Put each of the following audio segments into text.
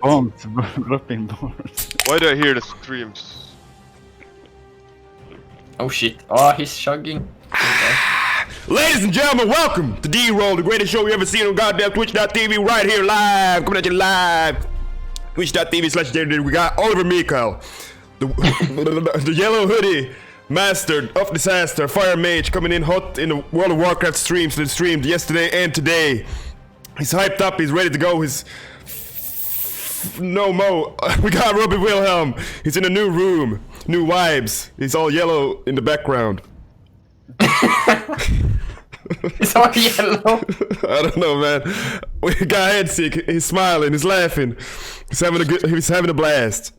bombs. Dropping bombs. Why do I hear the screams? Oh shit. Oh, he's chugging. Ladies and gentlemen, welcome to D-Roll, the greatest show you ever seen on goddamn Twitch.tv, right here live, coming at you live. Twitch.tv/Didrik. We got Oliver Mikael, the yellow hoodie master of disaster, fire mage, coming in hot in the World of Warcraft streams that streamed yesterday and today. He's hyped up, he's ready to go. He's no mo. We got Robbie Wilhelm. He's in a new room, new vibes. He's all yellow in the background. It's all yellow. I don't know, man. We got Headsick. He's smiling. He's laughing. He's having a blast.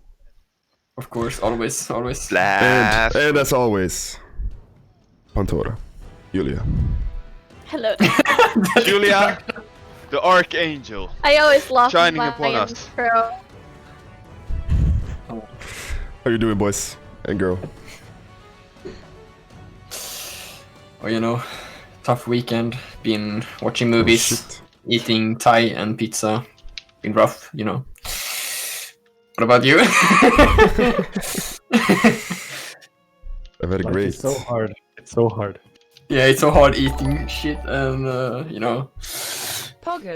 Of course, always. Blast. And as always, Pantora, Julia. Hello. Julia, the Archangel. I always laugh Shining at upon my us. intro. How you doing, boys and girl? Oh, you know, tough weekend. Been watching movies, shit. eating Thai and pizza. Been rough, you know. What about you? I've had a Life great. is so hard. It's so hard. Yeah, it's so hard eating shit and, you know,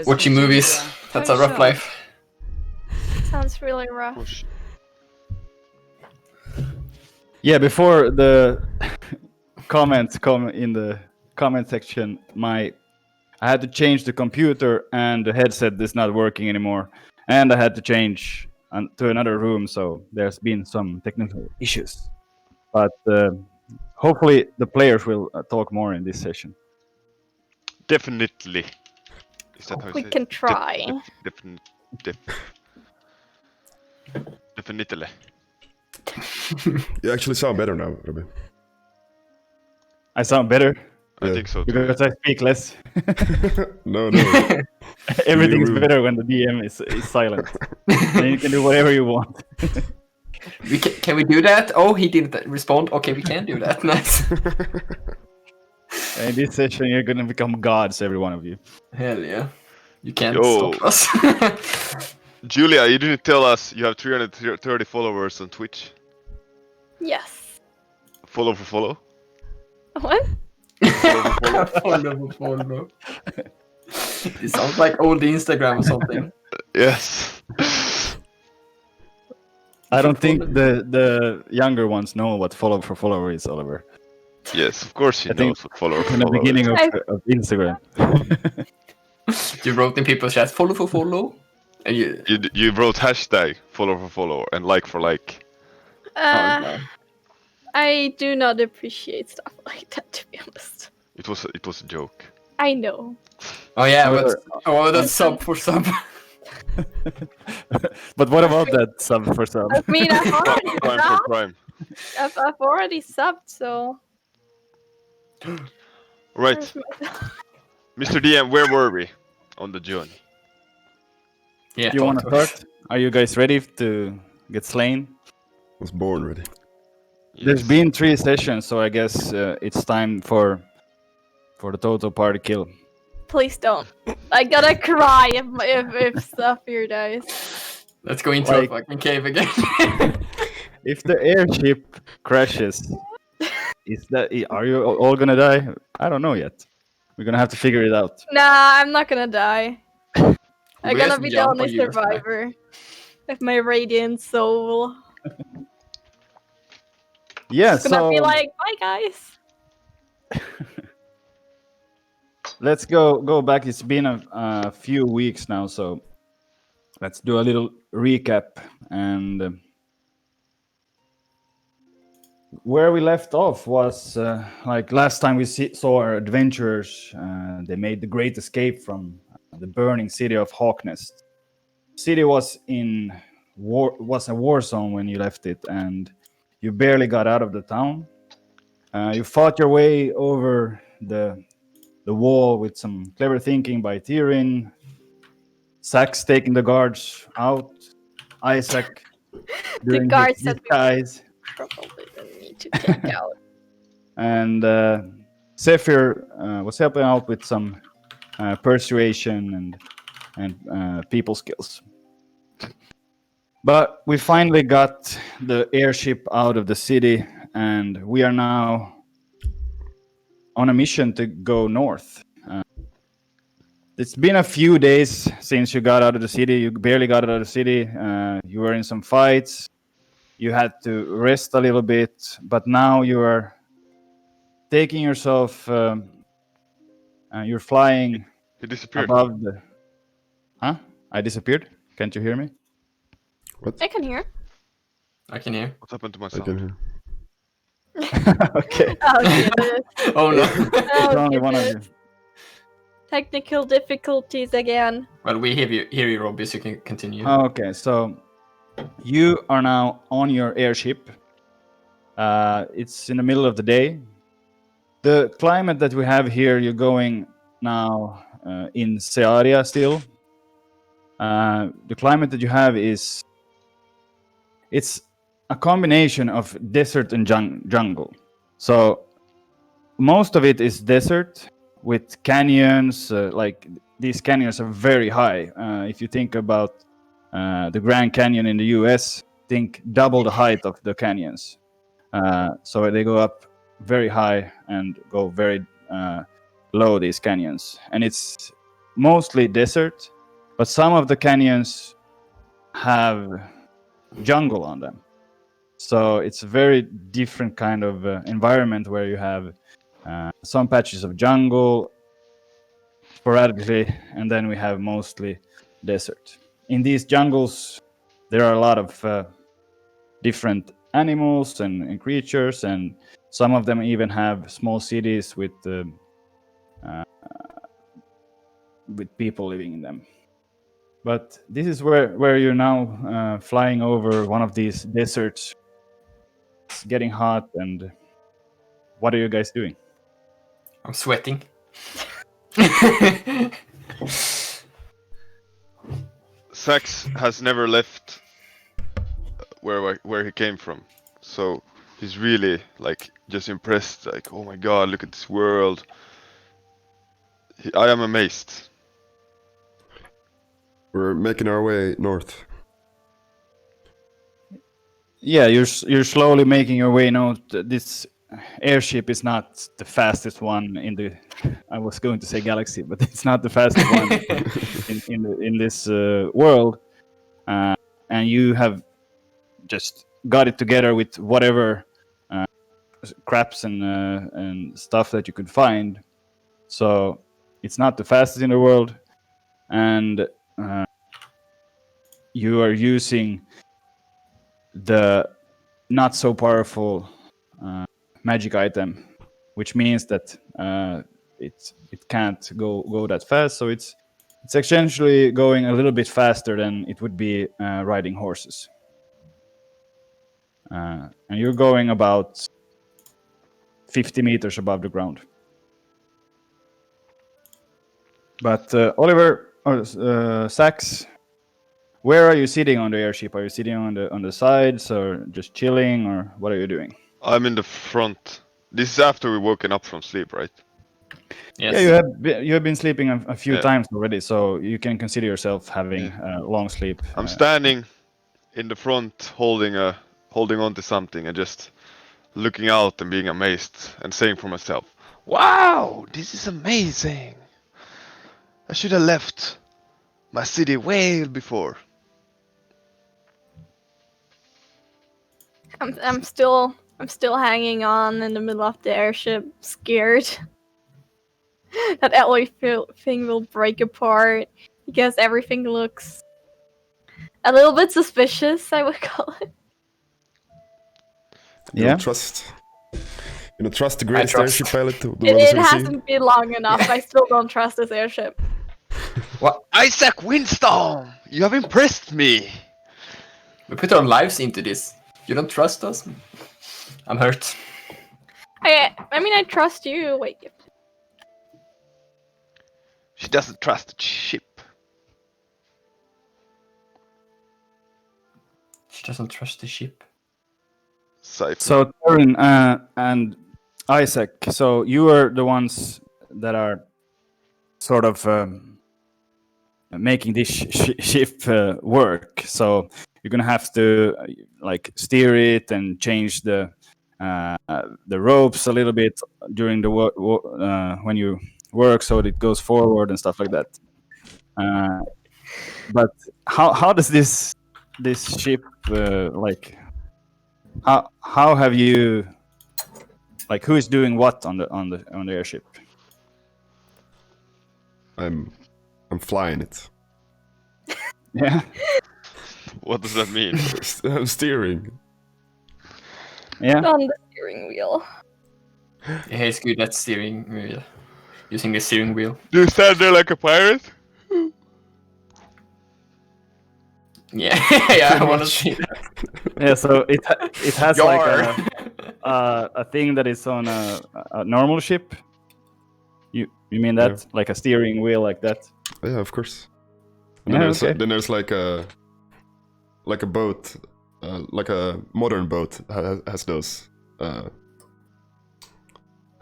watching movies. That's a rough life. Sounds really rough. Push. Yeah, before the comments come in the comment section, I had to change the computer and the headset is not working anymore, and I had to change to another room, so there's been some technical issues. But hopefully the players will talk more in this session. Definitely. Is that how you We say it? can try. Definitely. You actually sound better now, Robbie. I sound better I Yeah. think so too. because I speak less. No. Everything's rude. better when the DM is silent. Then you can do whatever you want. Can we do that? Oh, he didn't respond. Okay, we can do that. Nice. In this session, you're gonna become gods, every one of you. Hell yeah. You can't Yo. stop us. Julia, you didn't tell us you have 330 followers on Twitch. Yes. Follow for follow. What? Follow. It sounds like old Instagram or something. Yes. I don't think the younger ones know what follow for follower is, Oliver. Yes, of course she I think knows what follow for In the follow. beginning is. of Instagram. You wrote in people's chat, follow for follow. And you... You wrote hashtag follow for follow and like for like. Uh, no. I do not appreciate stuff like that, to be honest. It was a joke. I know. Oh yeah, Oliver, but that's sub for sub. But what about that sub for sub? I mean, I've already Prime for subbed. prime. I've already subbed, so. Right, Where's my- Mr. DM, where were we on the journey? Yeah, You want to start? Are you guys ready to get slain? Was born ready. There's Yes. been 3 sessions, so I guess it's time for the total party kill. Please don't. I gotta cry if stuff here dies. Let's go into Like- a fucking cave again. If the airship crashes, are you all gonna die? I don't know yet. We're gonna have to figure it out. Nah, I'm not gonna die. I'm We gonna have be to the jump only on you, survivor. With my radiant soul. Yeah, It's gonna so be like, bye guys. let's go back. It's been a few weeks now, so let's do a little recap. And where we left off was like last time we saw our adventurers. They made the great escape from the burning city of Hawknest. City was a war zone when you left it, and you barely got out of the town. You fought your way over the wall with some clever thinking by Tyrion. Sax taking the guards out. Isaac doing guards his that we- disguise. Probably don't need to take out. And Zephyr was helping out with some persuasion and people skills. But we finally got the airship out of the city, and we are now on a mission to go north. It's been a few days since you got out of the city. You barely got out of the city. You were in some fights. You had to rest a little bit, but now you are taking yourself. You're flying He disappeared. above the. Huh? I disappeared. Can't you hear me? I can hear. I can hear. What happened to my I sound? can hear. Okay. Oh, goodness. Oh no. It's Oh, only one of you. goodness. Technical difficulties again. Well, we hear you, Robbie, so you can continue. Okay, so you are now on your airship. It's in the middle of the day. The climate that we have here, you're going now in Searia still. The climate that you have it's a combination of desert and jungle. So most of it is desert with canyons. Like these canyons are very high. If you think about the Grand Canyon in the US, think double the height of the canyons. So they go up very high and go very low, these canyons. And it's mostly desert, but some of the canyons have jungle on them. So it's a very different kind of environment where you have some patches of jungle sporadically, and then we have mostly desert. In these jungles, there are a lot of different animals and creatures, and some of them even have small cities with people living in them. But this is where you're now flying over one of these deserts. It's getting hot, and what are you guys doing? I'm sweating. Sax has never left where he came from, so he's really like just impressed. Like, oh my god, look at this world. I am amazed. We're making our way north. Yeah, you're slowly making your way now. This airship is not the fastest one in the. I was going to say galaxy, but it's not the fastest one in this world. And you have just got it together with whatever craps and stuff that you could find. So it's not the fastest in the world, and you are using the not so powerful magic item, which means that it can't go that fast. So it's essentially going a little bit faster than it would be riding horses. And you're going about 50 meters above the ground. But Oliver or Sax, where are you sitting on the airship? Are you sitting on the sides or just chilling, or what are you doing? I'm in the front. This is after we woken up from sleep, right? Yes. Yeah, you have been sleeping a few Yeah. times already, so you can consider yourself having long sleep. I'm standing in the front, holding on to something and just looking out and being amazed and saying for myself, "Wow, this is amazing! I should have left my city way before." I'm still hanging on in the middle of the airship, scared that everything will break apart because everything looks a little bit suspicious, I would call it. You Yeah. don't trust. You don't trust the greatest trust. airship pilot the world It has ever seen. hasn't been long enough. I still don't trust this airship. Isaac Windstorm, you have impressed me. We put our lives into this. You don't trust us? I'm hurt. I mean, I trust you. Wait. She doesn't trust the ship. She doesn't trust the ship. Cypher. So Taryn and Isaac, so you are the ones that are sort of making this ship work. So you're gonna have to like steer it and change the ropes a little bit during the when you work, so that it goes forward and stuff like that. But how does this ship like how have you like who is doing what on the airship? I'm flying it. Yeah. What does that mean? I'm steering. Yeah. On the steering wheel. Yeah, he's good at steering wheel. Using the steering wheel. Do you stand there like a pirate? Yeah, yeah, I want to see that. Yeah. So it has like Yar. a thing that is on a normal ship. You mean that? Yeah. Like a steering wheel like that? Yeah, of course. And Yeah, then there's like a boat, like a modern boat has those. How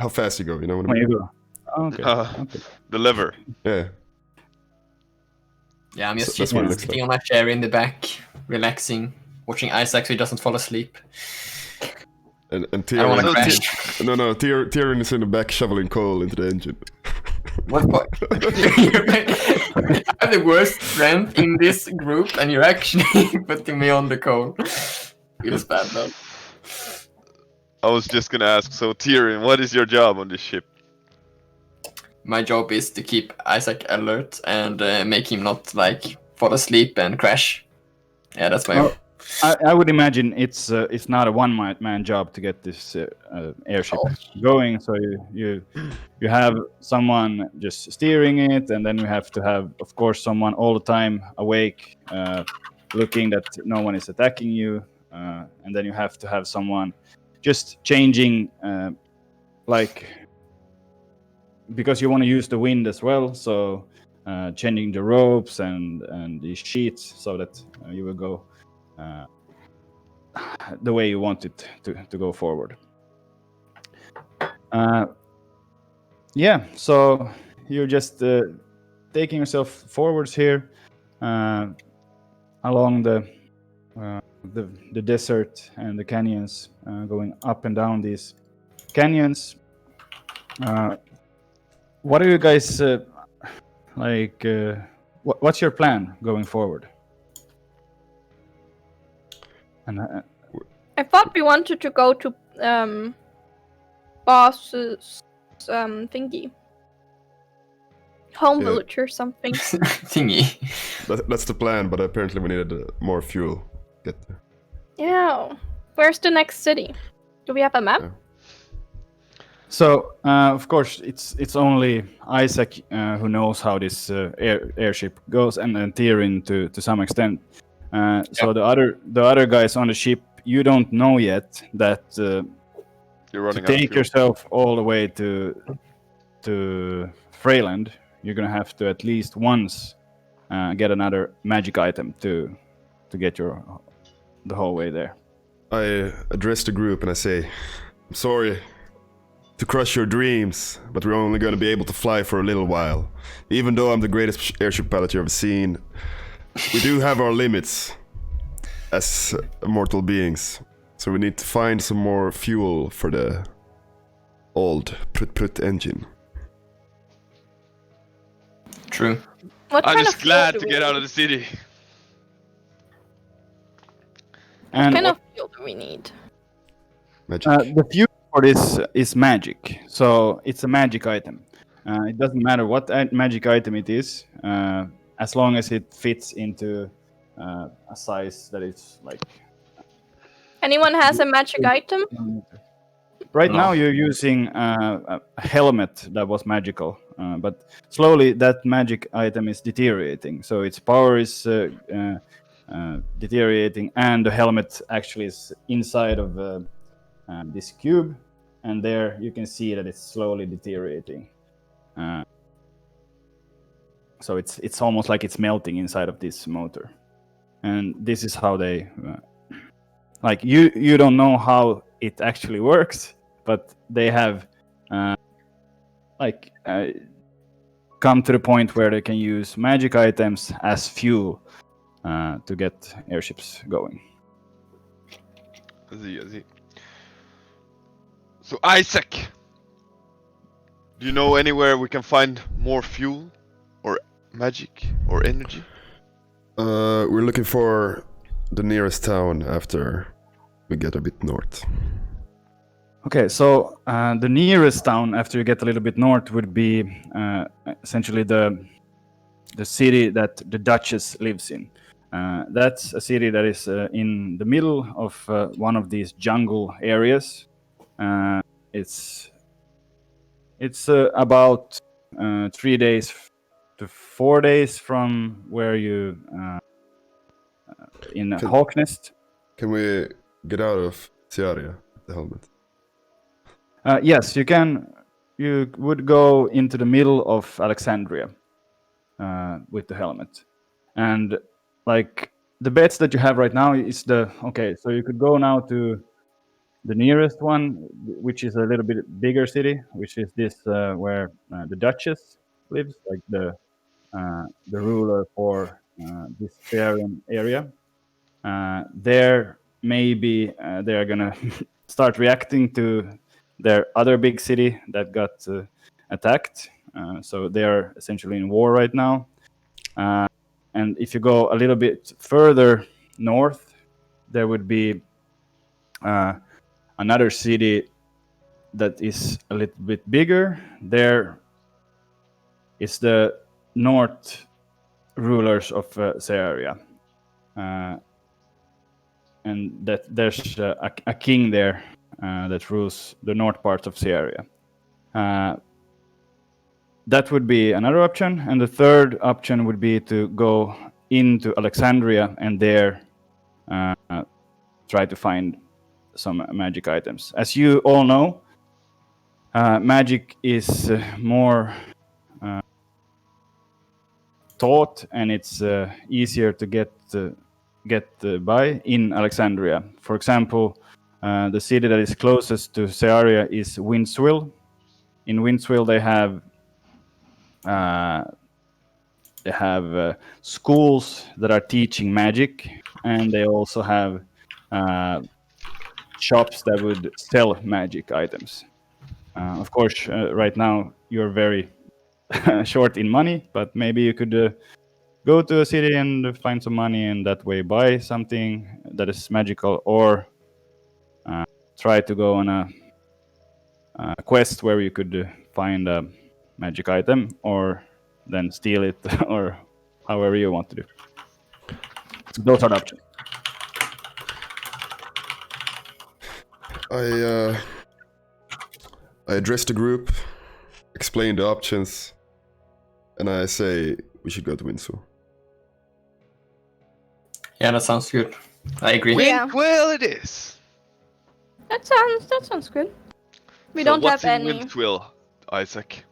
fast you go, you know what I When mean? you go. Oh, okay. Okay. The lever. Yeah. Yeah, I'm just So that's what it looks sitting on my chair in the back, relaxing, watching Isaac so he doesn't fall asleep. And I don't want to Tyrion, crash. no, Tyrion is in the back shoveling coal into the engine. What? I'm the worst friend in this group, and you're actually putting me on the coal. Feels bad though. I was just gonna ask, so Tyrion, what is your job on this ship? My job is to keep Isaac alert and make him not like fall asleep and crash. Yeah, that's my. Well, I would imagine it's not a one-man job to get this airship going. So you have someone just steering it, and then you have to have, of course, someone all the time awake, looking that no one is attacking you, and then you have to have someone just changing, like because you want to use the wind as well. So changing the ropes and the sheets so that you will go. The way you want it to go forward. Yeah, so you're just taking yourself forwards here along the desert and the canyons, going up and down these canyons. What are you guys like? What's your plan going forward? And I thought we wanted to go to boss's thingy. Home Yeah. village or something. Thingy. That's the plan, but apparently we needed more fuel. Get there. Yeah. Where's the next city? Do we have a map? Yeah. so, of course, it's only Isaac who knows how this airship goes, and Tyrion to some extent. So the other guys on the ship, you don't know yet that You're to running out of take fuel. yourself all the way to Freyland, you're gonna have to at least once get another magic item to get the whole way there. I address the group and I say, I'm sorry to crush your dreams, but we're only going to be able to fly for a little while. Even though I'm the greatest airship pilot you've ever seen, we do have our limits as mortal beings. So we need to find some more fuel for the old Prut engine. True. What I'm kind just of glad fuel to do get we out of need? the city. What And kind of fuel do we need? Magic. the fuel for this is magic, so it's a magic item. It doesn't matter what magic item it is, as long as it fits into a size that is like. Anyone has a magic item? Right No. now, you're using a helmet that was magical, but slowly that magic item is deteriorating. So its power is deteriorating, and the helmet actually is inside of this cube, and there you can see that it's slowly deteriorating. So it's almost like it's melting inside of this motor, and this is how they. Like you don't know how it actually works, but they have come to the point where they can use magic items as fuel to get airships going. I see. So Isaac, do you know anywhere we can find more fuel, or magic, or energy? We're looking for the nearest town after we get a bit north. Okay, so the nearest town after you get a little bit north would be essentially the city that the Duchess lives in. That's a city that is in the middle of one of these jungle areas. It's about 3 days to 4 days from where you in Hawknest. Can we get out of Ciaria, the helmet? Yes, you can. You would go into the middle of Alexandria with the helmet, and like the bets that you have right now is so you could go now to the nearest one, which is a little bit bigger city, which is this where the Duchess lives, like the ruler for this Farian area. There maybe they are gonna start reacting to their other big city that got attacked. So they are essentially in war right now. And if you go a little bit further north, there would be another city that is a little bit bigger. There is the North rulers of Searia. And that there's a king there that rules the north part of Searia. That would be another option. And the third option would be to go into Alexandria and there try to find some magic items. As you all know, magic is more taught, and it's easier to get by in Alexandria. For example, the city that is closest to Searia is Windswill. In Windswill, they have schools that are teaching magic, and they also have shops that would sell magic items. Of course, right now you're very short in money, but maybe you could go to a city and find some money and that way buy something that is magical, or try to go on a quest where you could find a magic item, or then steal it, or however you want to do. So those are the options. I address the group, explain the options, and I say we should go to Windsor. Yeah, that sounds good. I agree. Yeah. Well, it is. That sounds good. We don't what's have in any. Windswill, Isaac?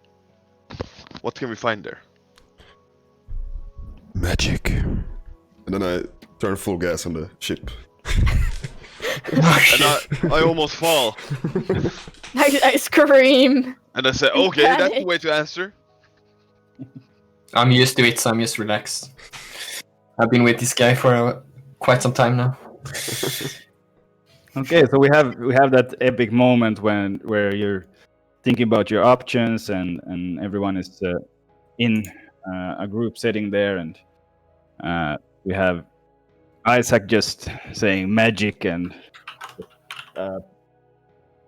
What can we find there? Magic. And then I turn full gas on the ship. And I almost fall. I scream. And I say, okay, that's the way to answer. I'm used to it, so I'm just relaxed. I've been with this guy for quite some time now. Okay, so we have that epic moment where you're thinking about your options, and everyone is in a group setting there, and we have Isaac just saying magic and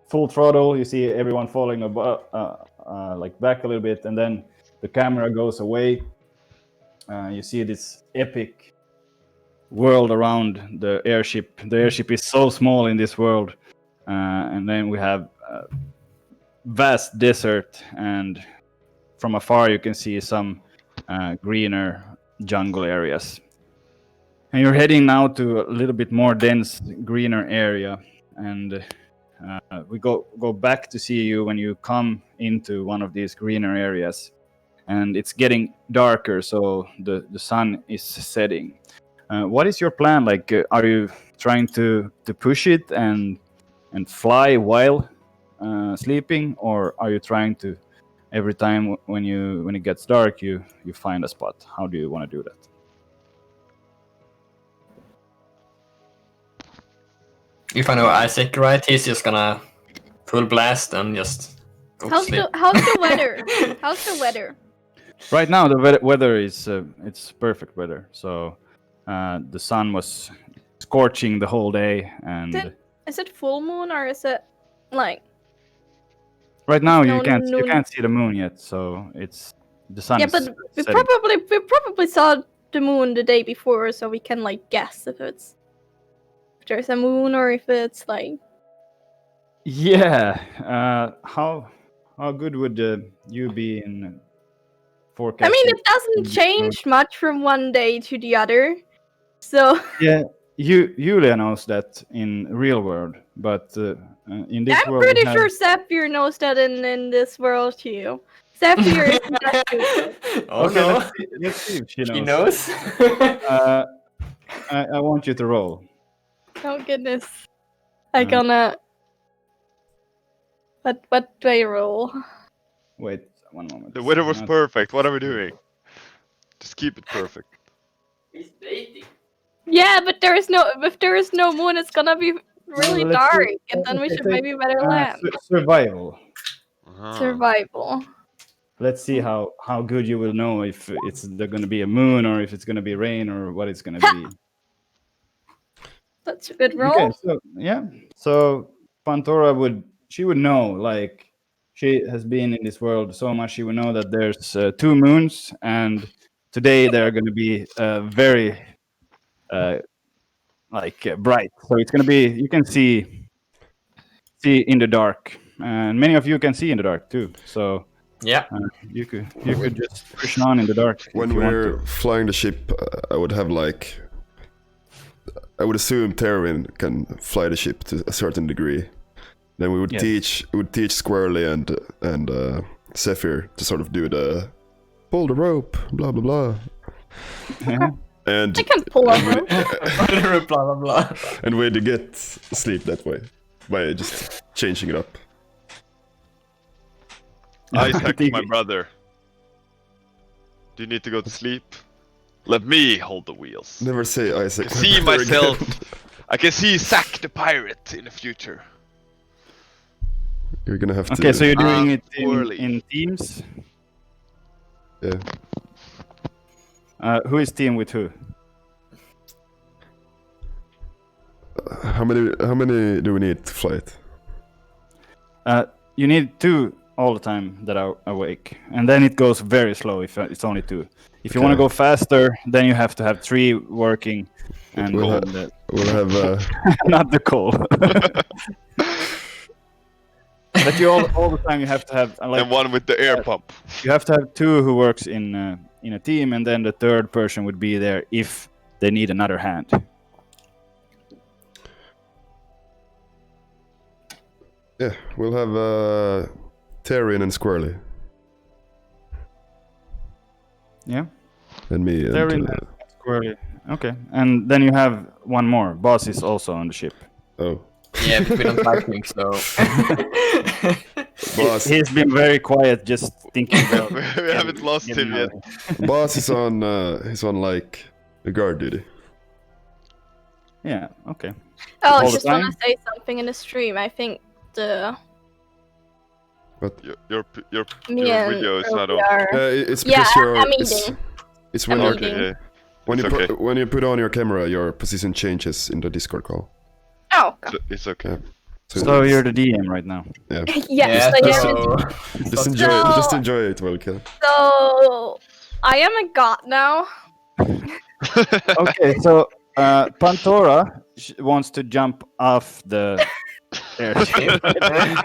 full throttle. You see everyone falling like back a little bit, and then the camera goes away. You see this epic world around the airship. The airship is so small in this world, and then we have a vast desert, and from afar you can see some greener jungle areas. And you're heading now to a little bit more dense, greener area, and we go back to see you when you come into one of these greener areas, and it's getting darker, so the sun is setting. What is your plan? Like, are you trying to push it and fly while sleeping, or are you trying to every time when it gets dark you find a spot? How do you want to do that? If I know Isaac right, he's just gonna full blast and just go to How's sleep. the weather? How's the weather? Right now, the weather is it's perfect weather. So the sun was scorching the whole day, and Is it full moon or is it like? right now no you noon? can't see the moon yet. So it's the sun. Yeah, is but we setting. probably saw the moon the day before, so we can like guess if there's a moon or if it's like. Yeah. How good would you be in forecasting? I mean, it doesn't change much from one day to the other, so. Yeah, Julia knows that in real world, but in this I'm world, pretty we have- sure Zephyr knows that in this world too. Zephyr is not good. Oh Okay, no, let's see if she knows. he knows. I want you to roll. Oh goodness. I gonna. What do I roll? Wait 1 moment. The weather was Not- perfect. What are we doing? Just keep it perfect. Yeah, but if there is no moon, it's gonna be really let's dark, do- and then we okay, should take, maybe better land. Survival. Uh-huh. Survival. Let's see how good you will know if it's going to be a moon or if it's going to be rain or what it's going to be. That's a good roll. Okay, so yeah, so Pantora would know, like, she has been in this world so much, she would know that there's 2 moons, and today they're going to be very bright. So it's going to be, you can see in the dark, and many of you can see in the dark too. So Yeah. you could just push on in the dark When if you want we're to. flying the ship, I would have like, I would assume Terwin can fly the ship to a certain degree. Then we would Yes. teach Squirrely and Zephyr to sort of do the pull the rope, blah blah blah, Yeah. and I can pull a rope. Blah blah blah. and we'd get sleep that way by just changing it up. Isaac, my brother. Do you need to go to sleep? Let me hold the wheels. Never say Isaac. I can see ever myself. again. I can see Zack the pirate in the future. You're gonna have to. Okay, so you're doing it poorly. in teams. Yeah. Who is team with who? How many do we need to fly it? You need 2 all the time that are awake, and then it goes very slow if it's only 2. If you want to Okay. go faster, then you have to have 3 working, and We'll We'll have. not the call. But you all the time you have to have And one with the air pump. you have to have 2 who works in a team, and then the third person would be there if they need another hand. Yeah, we'll have Tyrion and Squirrely Yeah, and me. And, they're in squarely. Okay, and then you have one more. Boss is also on the ship. oh, Yeah, but we don't like him, so. Boss. He's been very quiet, just thinking about. We haven't lost him yet. Boss is on. He's on like a guard duty. Yeah. Okay. Oh, All I the just want time? to say something in the stream. I think Your me and video is not on. Ruby are. It's Yeah, because you're. I'm it's, eating. it's when I'm you're eating. Okay, yeah. when you It's okay. when you put on your camera, your position changes in the Discord call. Oh, God. It's okay. So you're the DM right now. yeah. Yes, I am. so. Just So- enjoy it, Welke. So I am a god now. Okay. So Pantora wants to jump off the airship. And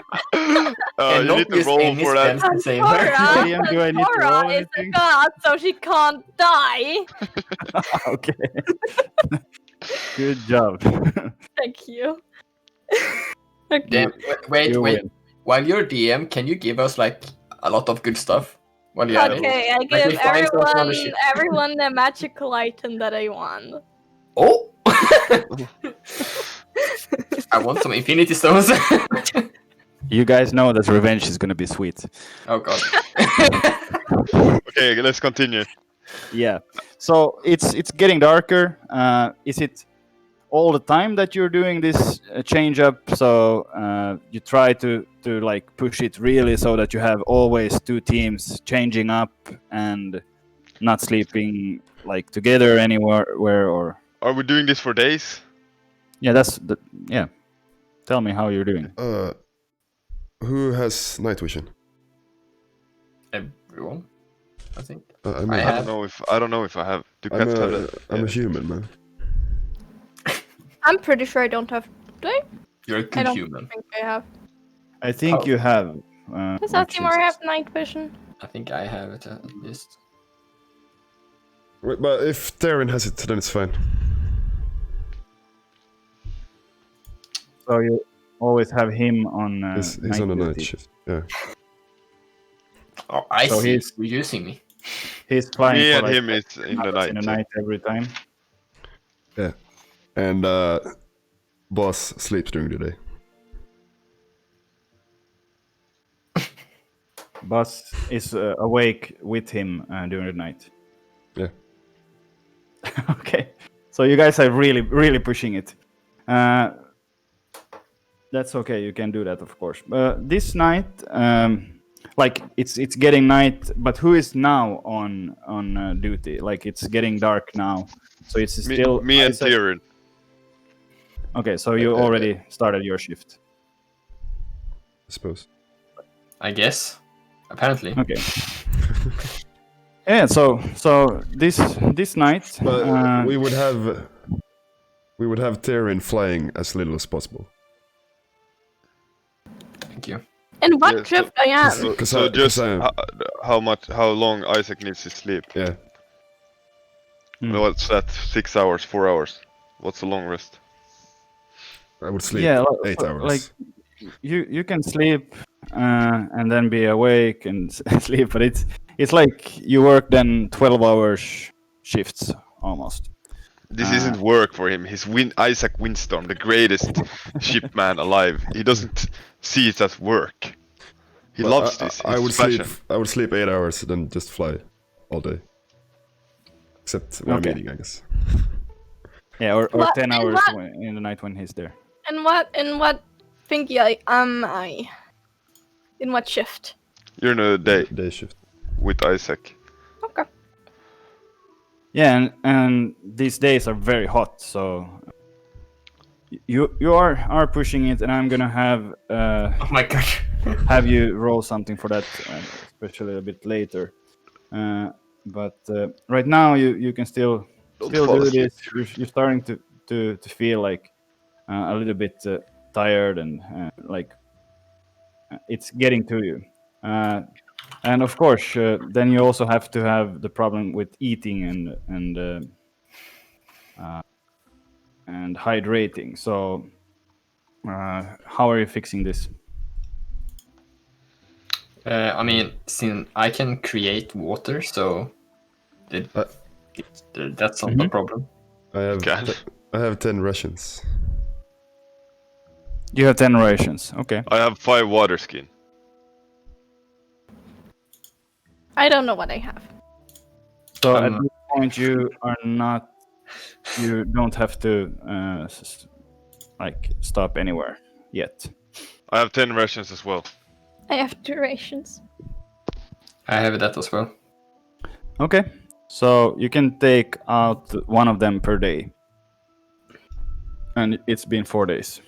You not need to use roll any for that. spells to save her. DM, do I need to roll Pandora is a anything? god, so she can't die. Okay. Good job. Thank you. Okay. Damn, wait. You win. While you're DM, can you give us like a lot of good stuff? While you're at it? Okay, I we give find something on the ship. everyone the magical item that I want. Oh! I want some Infinity Stones. You guys know that revenge is gonna be sweet. Oh god. Okay, let's continue. Yeah. So it's getting darker. Is it all the time that you're doing this change up? So you try to like push it really so that you have always 2 teams changing up and not sleeping like together anywhere, or Are we doing this for days? yeah, that's the yeah. Tell me how you're doing. Who has night vision? Everyone, I think. I'm I a, have. I don't know if I have. Do I'm cats have a, that? I'm a Yeah. human, man. I'm pretty sure I don't have. Do I? You're a I good don't human. think I have. I think Oh. you have. Does which Asimar is- have night vision? I think I have it at least. Wait, but if Theron has it, then it's fine. So you always have him on. He's on a night duty. shift. Yeah. Oh, I So see. he's- You're using me. He's flying Me for and like him is in the night. in the so- night every time. Yeah. And boss sleeps during the day. Buzz is awake with him during the night. Yeah. Okay, so you guys are really pushing it. That's okay. You can do that, of course. This night, like it's getting night, but who is now on duty? Like it's getting dark now, so it's still me and Isaac- Tyrion. Okay, so you already started your shift. I suppose. I guess. Apparently. Okay. Yeah. So this night, But we would have Theron flying as little as possible. Thank you. And what Yeah, so- shift I am? So, 'Cause so I- just 'cause how long Isaac needs to sleep? Yeah. Hmm. What's that? 6 hours, 4 hours? What's a long rest? I would sleep Yeah, 8 hours. like you can sleep and then be awake and sleep, but it's like you work then 12 hours shifts almost. This isn't work for him. He's Isaac Windstorm, the greatest shipman alive. He doesn't see it as work. He But loves this. I It's would passion. sleep 8 hours, then just fly all day. Except when Okay. I'm eating, I guess. Yeah, or What- 10 and hours what- in the night when he's there. And what thingy am I? In what shift? You're in a day Day shift. with Isaac. Okay. Yeah, and these days are very hot, so you are pushing it, and I'm gonna Oh my god. have you roll something for that, especially a bit later. But right now you can still Don't do fall asleep. this. You're starting to feel like a little bit tired and like it's getting to you. And of course, then you also have to have the problem with eating and hydrating. So, how are you fixing this? I mean, since I can create water, so that's not a problem. I have God. I have 10 rations. You have 10 rations. Okay. I have 5 water skin. I don't know what I have. So at this point, you don't have to like stop anywhere yet. I have 10 rations as well. I have 2 rations. I have that as well. Okay. So you can take out one of them per day. And it's been 4 days.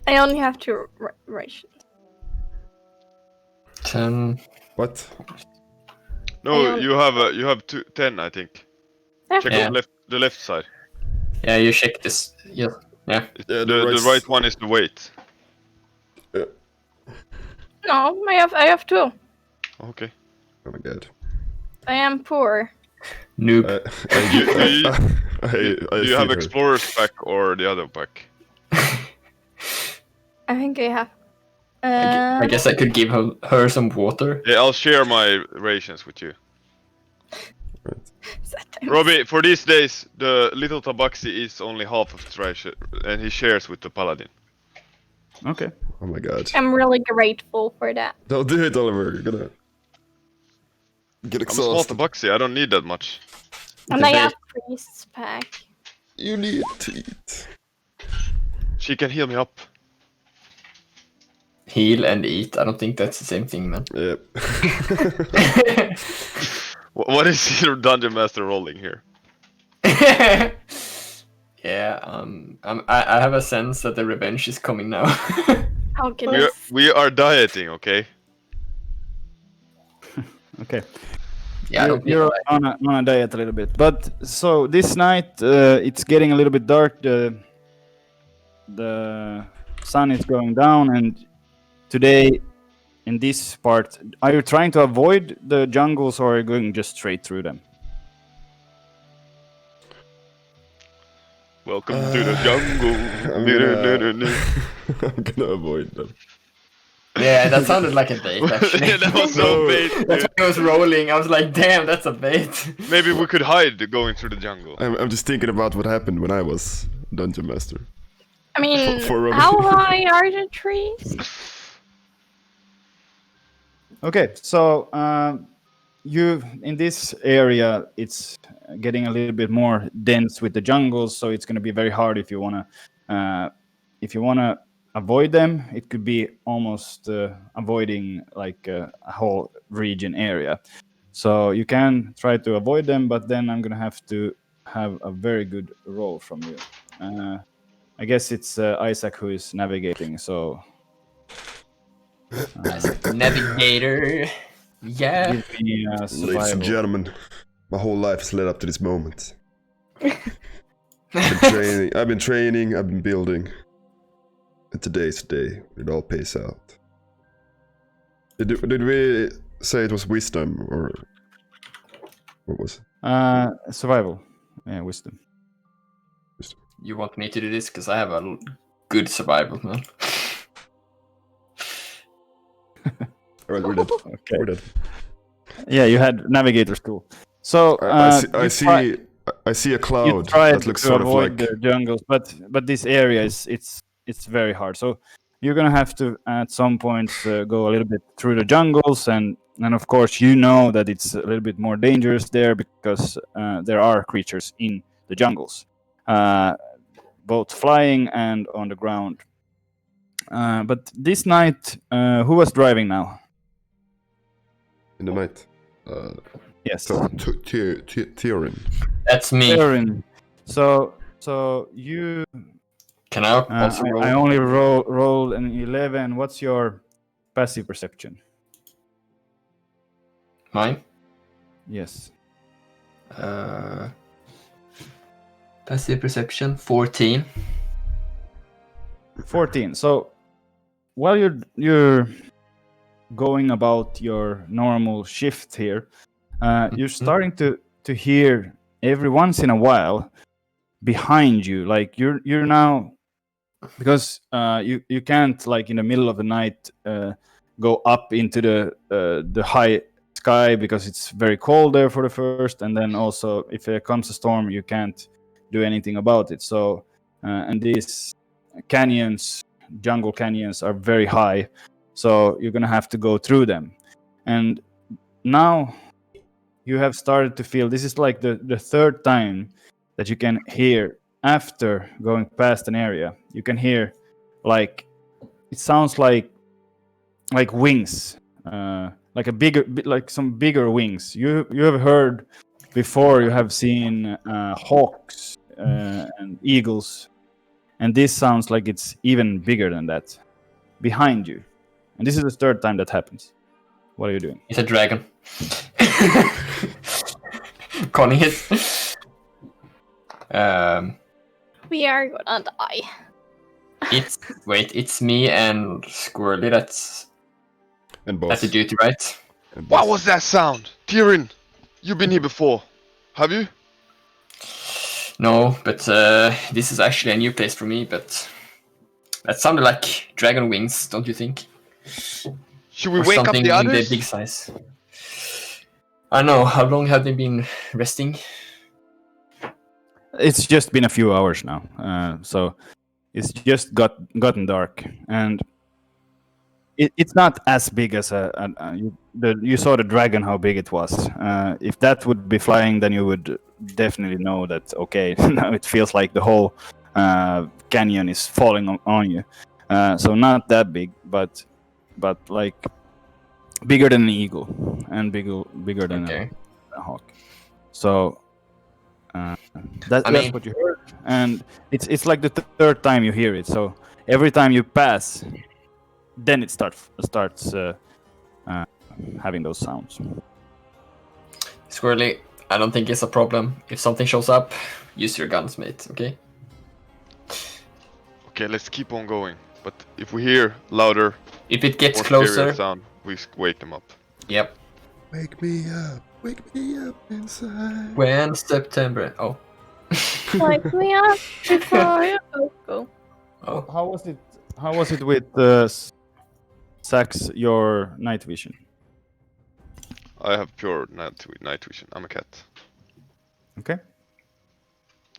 I only have 2 rations. 10. What? No, I you have 10, I think. Yeah. Check Yeah. the left side. Yeah, you check this. Yeah. Yeah, The right one is the weight. No, I have 2. Okay. Oh my god. I am poor. Noob. Do you have feed her. explorer's pack or the other pack? I think I have. I guess I could give her some water. Yeah, I'll share my rations with you. Robbie, for these days, the little tabaxi is only half of the ration, and he shares with the paladin. Okay. Oh my god. I'm really grateful for that. Don't do it, Oliver. You're gonna get I'm a small exhausted. tabaxi, I don't need that much. And I have priest's pack. You need to eat. She can heal me up. Heal and eat. I don't think that's the same thing, man. Yep. What is your dungeon master rolling here? Yeah, I have a sense that the revenge is coming now. How can this? We are dieting, okay? Okay. Yeah, I don't You're think on a diet a little bit, but so this night it's getting a little bit dark. The sun is going down, and today in this part, are you trying to avoid the jungles or are you going just straight through them? Welcome to the jungle. I'm gonna avoid them. Yeah, that sounded like a bait, actually. Yeah, that was so bait, That's dude. why I was rolling. I was like, damn, that's a bait. Maybe we could hide going through the jungle. I'm just thinking about what happened when I was dungeon master. I mean, For how high are the trees? Okay, so you in this area, it's getting a little bit more dense with the jungles, so it's going to be very hard if you wanna avoid them. It could be almost avoiding like a whole region area. So you can try to avoid them, but then I'm going to have a very good roll from you. I guess it's Isaac who is navigating. So Navigator. Yeah. give me a Ladies and survival. gentlemen, my whole life has led up to this moment. I've been training, I've been building. And today's the day. It all pays out. Did we say it was wisdom or what was it? Survival. Yeah, wisdom. You want me to do this? Because I have a good survival, man. Alright, we're dead. Okay. We're dead. Yeah, you had navigator's tool. So I see a cloud that looks to sort of avoid like the jungles, but this area it's very hard. So you're gonna have to at some point go a little bit through the jungles, and of course you know that it's a little bit more dangerous there because there are creatures in the jungles, both flying and on the ground. But this night, who was driving now? in the night. Yes, Tyrion. That's me. Aaron. So you. Can I also roll? I only rolled an 11. What's your passive perception? Mine? Yes. Passive perception, 14. 14. So while you're going about your normal shift here, you're starting to hear every once in a while behind you, like you're now, because you can't, like, in the middle of the night go up into the high sky because it's very cold there for the first, and then also if there comes a storm you can't do anything about it. So and these canyons, jungle canyons, are very high, so you're gonna have to go through them. And now you have started to feel, this is like the third time that you can hear, after going past an area, you can hear, like, it sounds like wings, like a bigger, like some bigger wings. You have heard before, you have seen hawks and eagles, and this sounds like it's even bigger than that behind you. And this is the third time that happens. What are you doing? It's a dragon. Conning it. We are gonna die. It's me and Squirrely that's And at boss. the duty, right? And What boss. was that sound? Tyrion, you've been here before. Have you? No, but this is actually a new place for me, but that sounded like dragon wings, don't you think? Should we Or wake up something the in others? the big size. I know, how long have they been resting? It's just been a few hours now, so it's just gotten dark, and it's not as big as you saw the dragon, how big it was. If that would be flying, then you would definitely know that, okay, now it feels like the whole canyon is falling on you. So not that big, but like bigger than an eagle and bigger than Okay. a hawk. So that's what you heard, and it's like the third time you hear it. So every time you pass, then it starts having those sounds. Squirrely, I don't think it's a problem. If something shows up, use your guns, mate, okay? Okay, let's keep on going. But if we hear louder, If it gets more scary closer, sound, we wake them up. yep. Wake me up inside. When September. Oh. Wake me up before you go. Oh. How was it with Sax, your night vision? I have pure night vision. I'm a cat. Okay.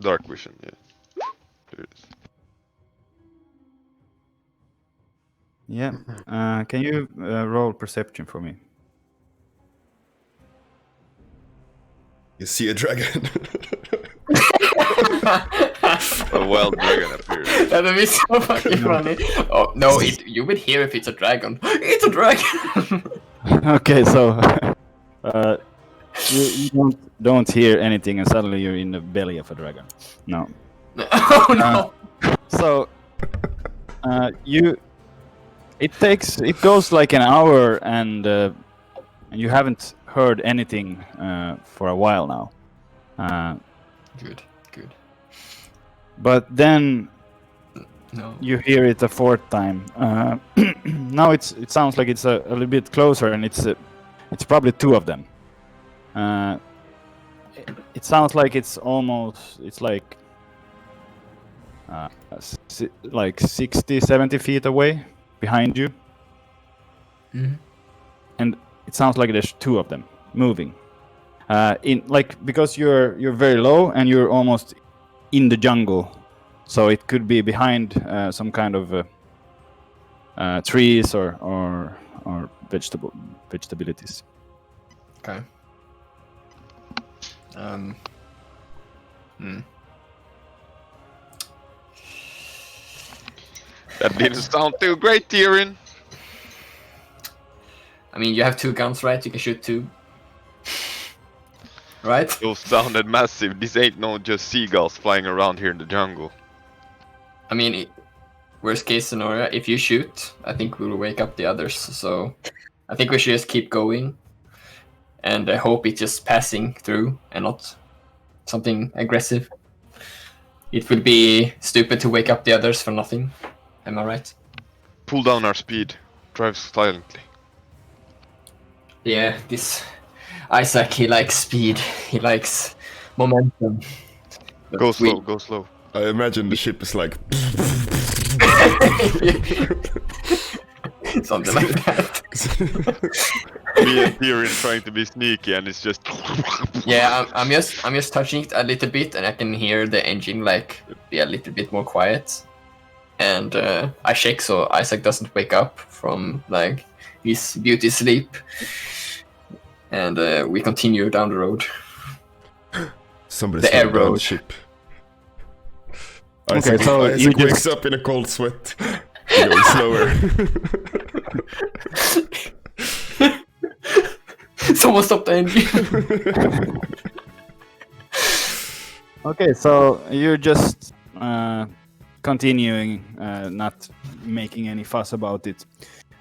Dark vision, yeah. There it is. Yeah. Can you roll perception for me? You see a dragon. A wild dragon appears. That would be so fucking funny. Oh no! You would hear if it's a dragon. It's a dragon. Okay, so you don't hear anything, and suddenly you're in the belly of a dragon. No. Oh no! So it goes like an hour, and you haven't heard anything for a while now. Good. But then No. you hear it a fourth time. Now it sounds like it's a little bit closer, and it's probably two of them. It sounds like it's like 60, 70 feet away behind you. Mhm. And it sounds like there's two of them moving. Because you're very low and you're almost in the jungle, so it could be behind some kind of trees or vegetabilities. Okay. That didn't sound too great, Tyrion. I mean, you have two guns, right? You can shoot two. Right? Those sounded massive. This ain't no just seagulls flying around here in the jungle. I mean, worst case scenario, if you shoot, I think we will wake up the others. So I think we should just keep going. And I hope it's just passing through and not something aggressive. It would be stupid to wake up the others for nothing. Am I right? Pull down our speed. Drive silently. Yeah, this Isaac, he likes speed. He likes momentum. Go slow, go slow. I imagine the ship is like. Something like that. Me and Tyrion trying to be sneaky, and it's just. Yeah, I'm just touching it a little bit, and I can hear the engine like be a little bit more quiet. And I shake so Isaac doesn't wake up from like his beauty sleep. And we continue down the road. Somebody's The air slowing down the road. ship. Okay, Isaac, so Isaac you wakes just- up in a cold sweat. Going slower. Someone stop the engine. Okay, so you're just continuing, not making any fuss about it.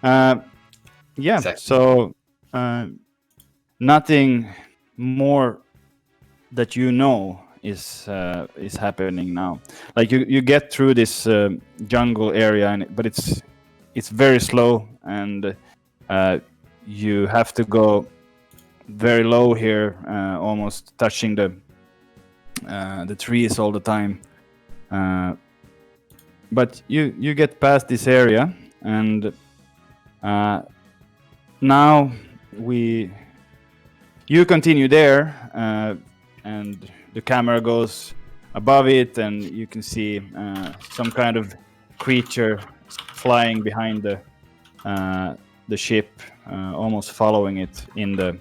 Yeah, Exactly. so nothing more that you know is happening now. Like you get through this jungle area, but it's very slow, and you have to go very low here, almost touching the trees all the time. But you get past this area, and now you continue there, and the camera goes above it, and you can see some kind of creature flying behind the ship, almost following it in the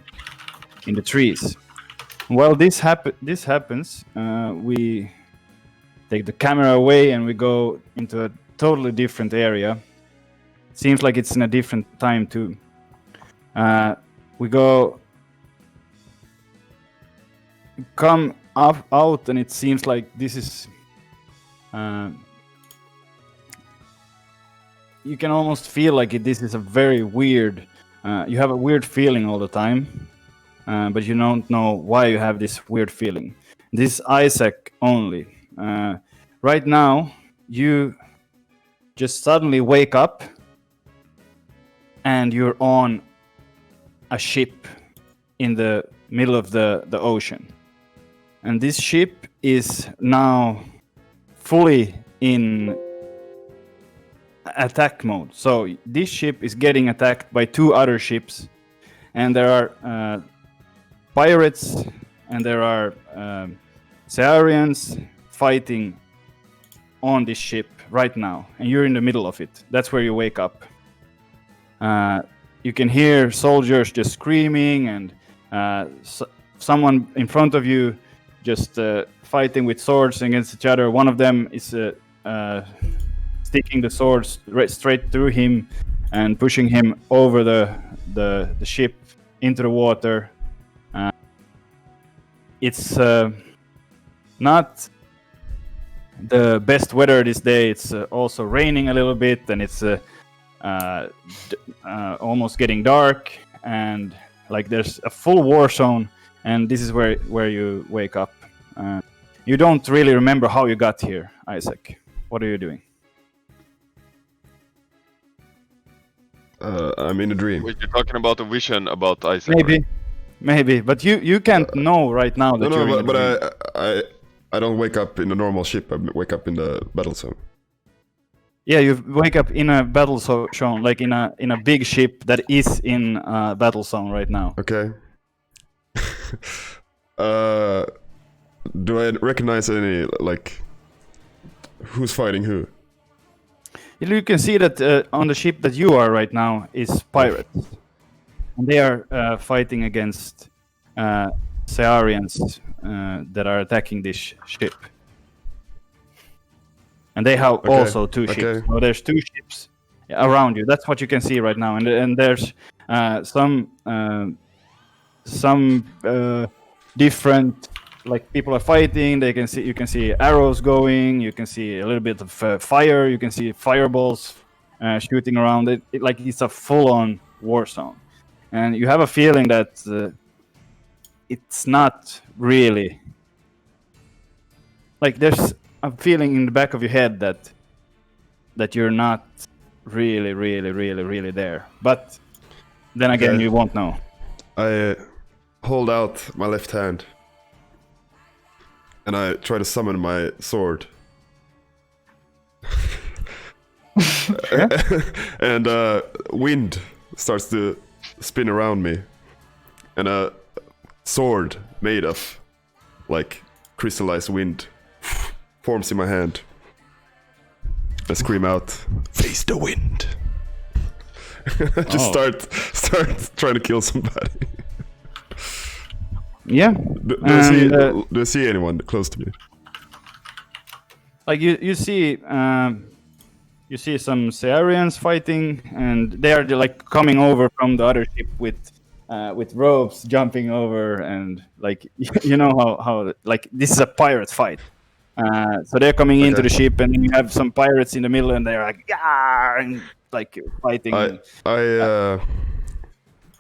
trees. While this happens, we take the camera away and we go into a totally different area. Seems like it's in a different time too. We come out and it seems like this is you can almost feel like this is a very weird you have a weird feeling all the time, but you don't know why you have this weird feeling. This is Isaac only. Right now you just suddenly wake up and you're on a ship in the middle of the ocean. And this ship is now fully in attack mode. So this ship is getting attacked by 2 other ships. And there are pirates and there are Saarians fighting on this ship right now. And you're in the middle of it. That's where you wake up. You can hear soldiers just screaming and someone in front of you just fighting with swords against each other. One of them is sticking the swords straight through him and pushing him over the ship into the water. It's not the best weather this day. It's also raining a little bit, and it's almost getting dark, and like there's a full war zone. And this is where you wake up. You don't really remember how you got here, Isaac. What are you doing? I'm in a dream. Wait, you're talking about a vision about Isaac? Maybe, but you can't know right now that you're in a dream. But I don't wake up in a normal ship. I wake up in the battle zone. Yeah, you wake up in a battle zone, like in a big ship that is in a battle zone right now. Okay. Do I recognize any, like, who's fighting who? You can see that on the ship that you are right now is pirates. And they are fighting against Saarians that are attacking this ship. And they have also 2 ships. Okay. So there's 2 ships around you. That's what you can see right now. And there's some different, like, people are fighting. You can see arrows going. You can see a little bit of fire. You can see fireballs shooting around. Like it's a full-on war zone, and you have a feeling that it's not really like there's a feeling in the back of your head that you're not really there. But then again, you won't know. I hold out my left hand and I try to summon my sword. And wind starts to spin around me, and a sword made of like crystallized wind forms in my hand. I scream out, "Face the wind!" I just start trying to kill somebody. Yeah. Do I see anyone close to me? Like you see some Saarians fighting, and they are like coming over from the other ship with ropes, jumping over, and like you know how like this is a pirate fight. So they're coming into the ship, and you have some pirates in the middle, and they're like, "Yeah!" and like fighting.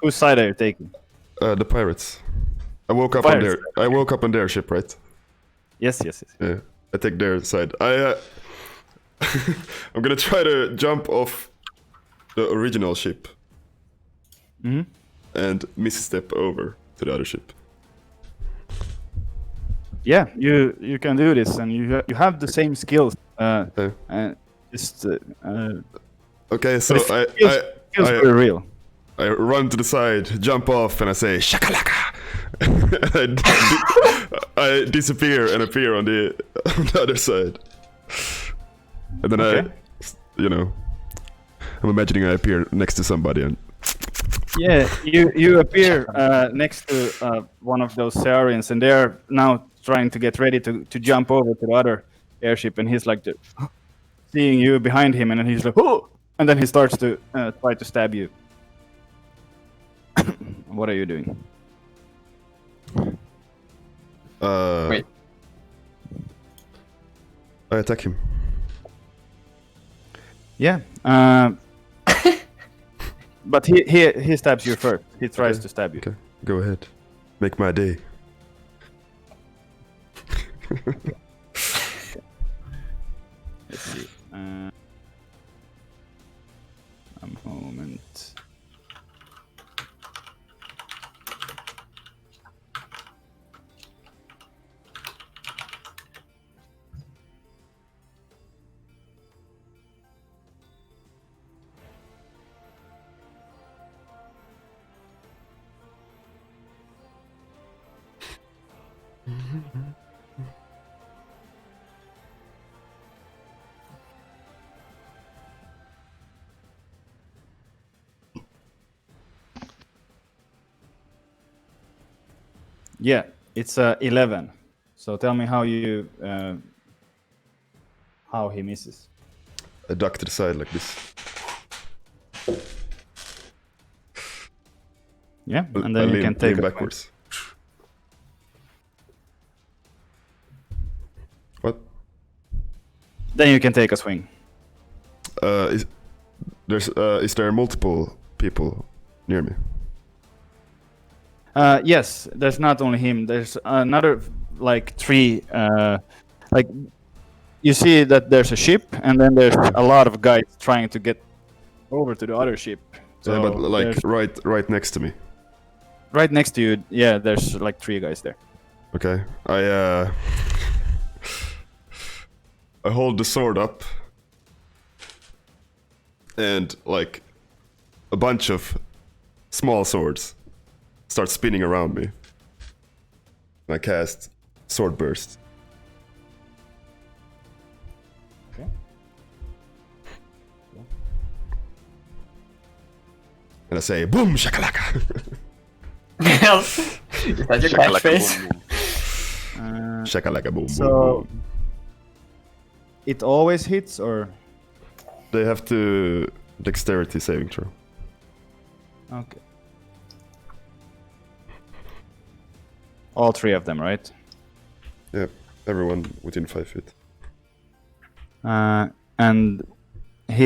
Whose side are you taking? The pirates. I woke up on their ship, right? Yes. Yeah, I take their side. I'm gonna try to jump off the original ship and misstep over to the other ship. Yeah, you can do this, and you have the same skills. And just okay, so it feels very real. I run to the side, jump off, and I say "shakalaka." I disappear and appear on the other side, and then I'm imagining I appear next to somebody and Yeah, you appear next to one of those Saurians, and they're now trying to get ready to jump over to the other airship, and he's like seeing you behind him, and then he's like, oh! And then he starts to try to stab you. What are you doing? Wait. I attack him. Yeah. But he stabs you first. He tries to stab you. Okay, go ahead. Make my day. Let's see. A moment. Yeah, it's 11. So tell me how you how he misses. I duck to the side like this. Yeah, and I then you lean, can take lean a backwards. What? Then you can take a swing. Is there multiple people near me? Yes, there's not only him. There's another like 3. Like you see that there's a ship, and then there's a lot of guys trying to get over to the other ship. So Yeah, but like there's- right next to me. right next to you, yeah, there's like 3 guys there. Okay, I hold the sword up, and like a bunch of small swords start spinning around me. I cast Sword Burst. Okay. And I say, boom, shakalaka. Is that your Shakalaka catchphrase? boom boom. Shakalaka, boom, boom, So boom. it always hits, or They have to dexterity saving throw. okay. All 3 of them, right? Yeah, everyone within 5 feet. And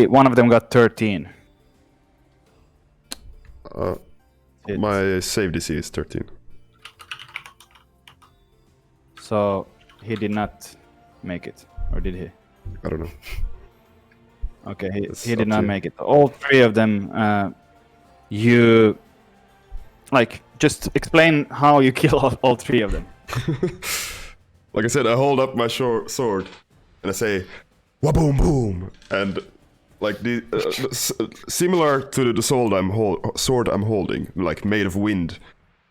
one of them got 13. Hits. My save DC is 13. So he did not make it, or did he? I don't know. Okay, It's he up did to not you. make it. All 3 of them, you like just explain how you kill all 3 of them. Like I said, I hold up my sword and I say, "Waboom boom!" And like the similar to the sword I'm holding, like made of wind.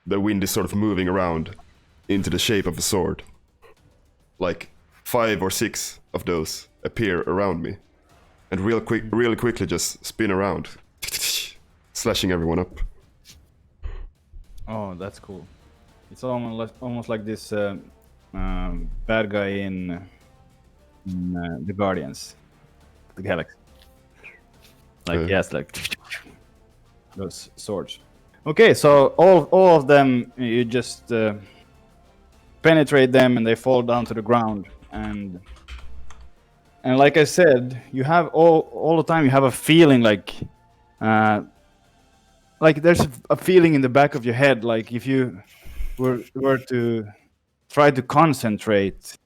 The wind is sort of moving around into the shape of a sword. Like 5 or 6 of those appear around me, and really quickly just spin around, slashing everyone up. Oh, that's cool. It's almost like this bad guy in the Guardians, the Galaxy. Like Yeah. yes, like those swords. Okay, so all of them, you just penetrate them, and they fall down to the ground. And like I said, you have all the time you have a feeling like there's a feeling in the back of your head, like if you were to try to concentrate,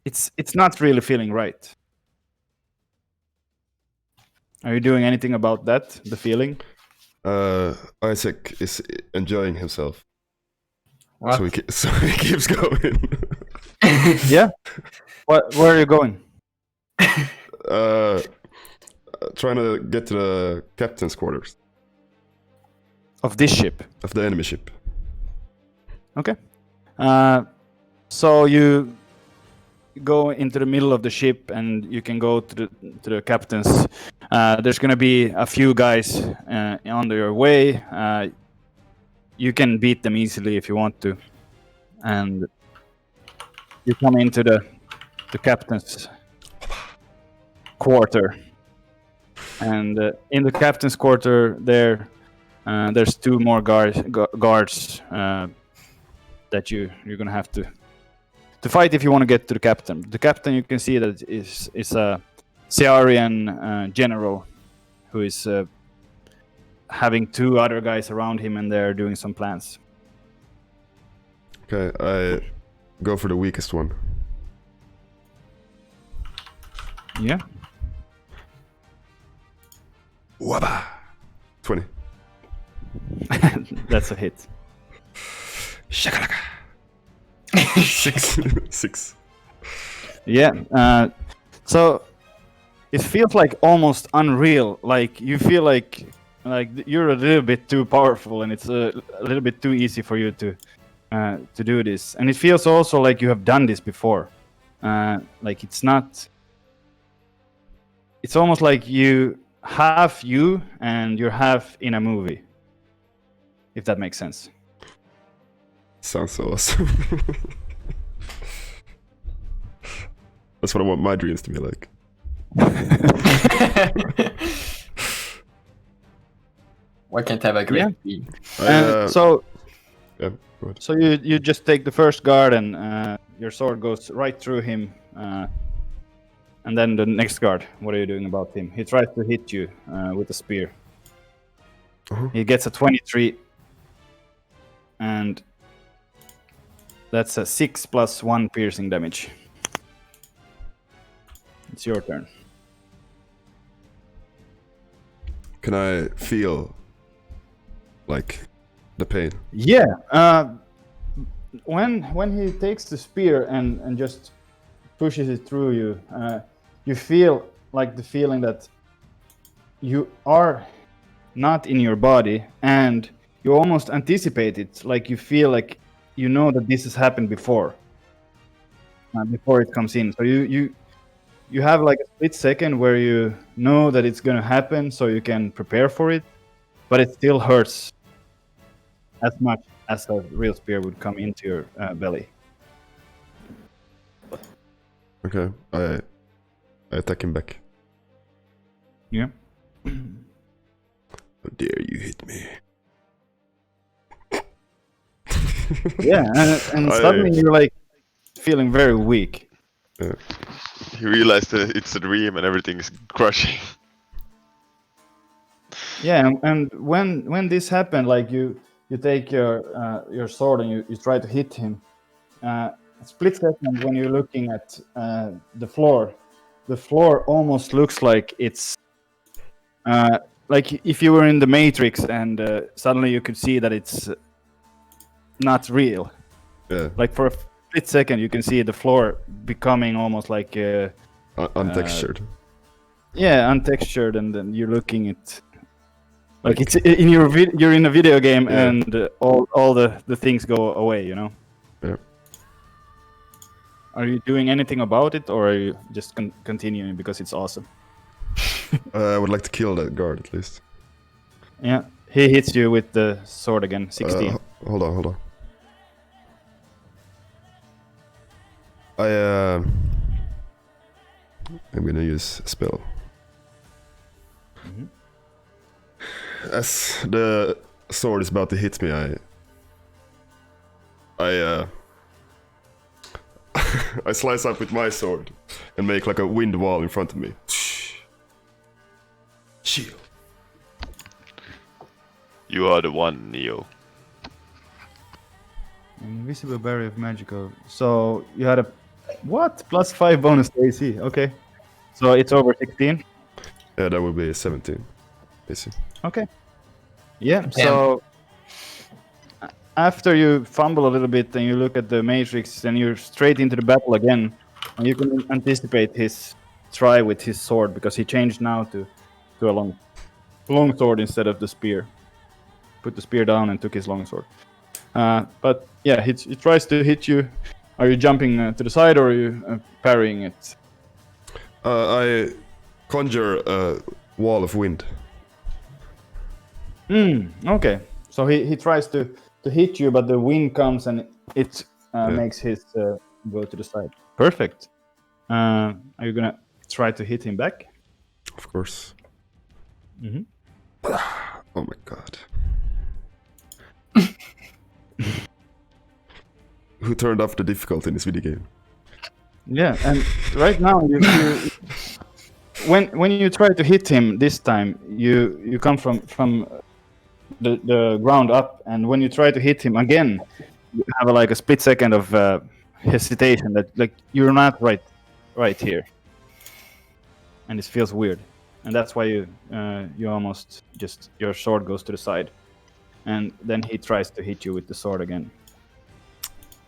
it's not really feeling right. Are you doing anything about that? The feeling? Isaac is enjoying himself, What? so he keeps going. Yeah. Where are you going? Trying to get to the captain's quarters Of this ship. of the enemy ship. Okay. So you go into the middle of the ship and you can go to the captains. There's gonna be a few guys on your way. You can beat them easily if you want to, and you come into the captain's quarter. And in the captain's quarter, there's 2 more guards that you're gonna have to fight if you want to get to the captain. The captain, you can see that is a Searian general who is having 2 other guys around him, and they're doing some plans. Okay, I go for the weakest one. Yeah. Wabba! 20. That's a hit. Shakalaka! 6. Yeah. So it feels like almost unreal. Like you feel like you're a little bit too powerful, and it's a little bit too easy for you to do this. And it feels also like you have done this before. Like it's not. It's almost like you half you and you're half in a movie. If that makes sense. Sounds so awesome. That's what I want my dreams to be like. Why can't I have a great dream? So Yeah, go ahead. So you just take the first guard and your sword goes right through him. And then the next guard, what are you doing about him? He tries to hit you with a spear. Uh-huh. He gets a 23. And that's a 6 plus 1 piercing damage. It's your turn. Can I feel like the pain? Yeah. When he takes the spear and just pushes it through you, you feel like the feeling that you are not in your body, and you almost anticipate it. Like you feel like you know that this has happened before it comes in. So you have like a split second where you know that it's gonna happen, so you can prepare for it, but it still hurts as much as a real spear would come into your belly. Okay, I attack him back. Yeah. How dare you hit me? Yeah, and suddenly you're like feeling very weak. He realized that it's a dream and everything is crushing. Yeah, and when this happened, like you take your sword and you try to hit him. A split second when you're looking at the floor almost looks like it's like if you were in the Matrix and suddenly you could see that it's not real. Yeah. Like for a split second you can see the floor becoming almost like untextured. Yeah, untextured, and then you're looking at like it's in you're in a video game, yeah. And all the things go away, you know. Yeah. Are you doing anything about it, or are you just continuing because it's awesome? I would like to kill that guard at least. Yeah, he hits you with the sword again, 16. Hold on. I'm gonna use a spell. Mm-hmm. As the sword is about to hit me, I slice up with my sword and make like a wind wall in front of me. Shield. You are the one, Neo. Invisible barrier of magical. So you had a what? +5 bonus to AC. Okay. So it's over 16. Yeah, that would be 17. AC. Okay. Yeah. So after you fumble a little bit and you look at the Matrix, then you're straight into the battle again, and you can anticipate his try with his sword because he changed now to a long sword instead of the spear. Put the spear down and took his long sword. But yeah, he tries to hit you. Are you jumping to the side or are you parrying it? I conjure a wall of wind. Okay. So he tries to hit you, but the wind comes and it makes his go to the side. Perfect. Are you gonna try to hit him back? Of course. Mhm. Oh my god. Who turned off the difficulty in this video game? Yeah, and right now you when you try to hit him this time, you come from the ground up, and when you try to hit him again, you have like a split second of hesitation that like you're not right here, and it feels weird, and that's why you almost just your sword goes to the side, and then he tries to hit you with the sword again,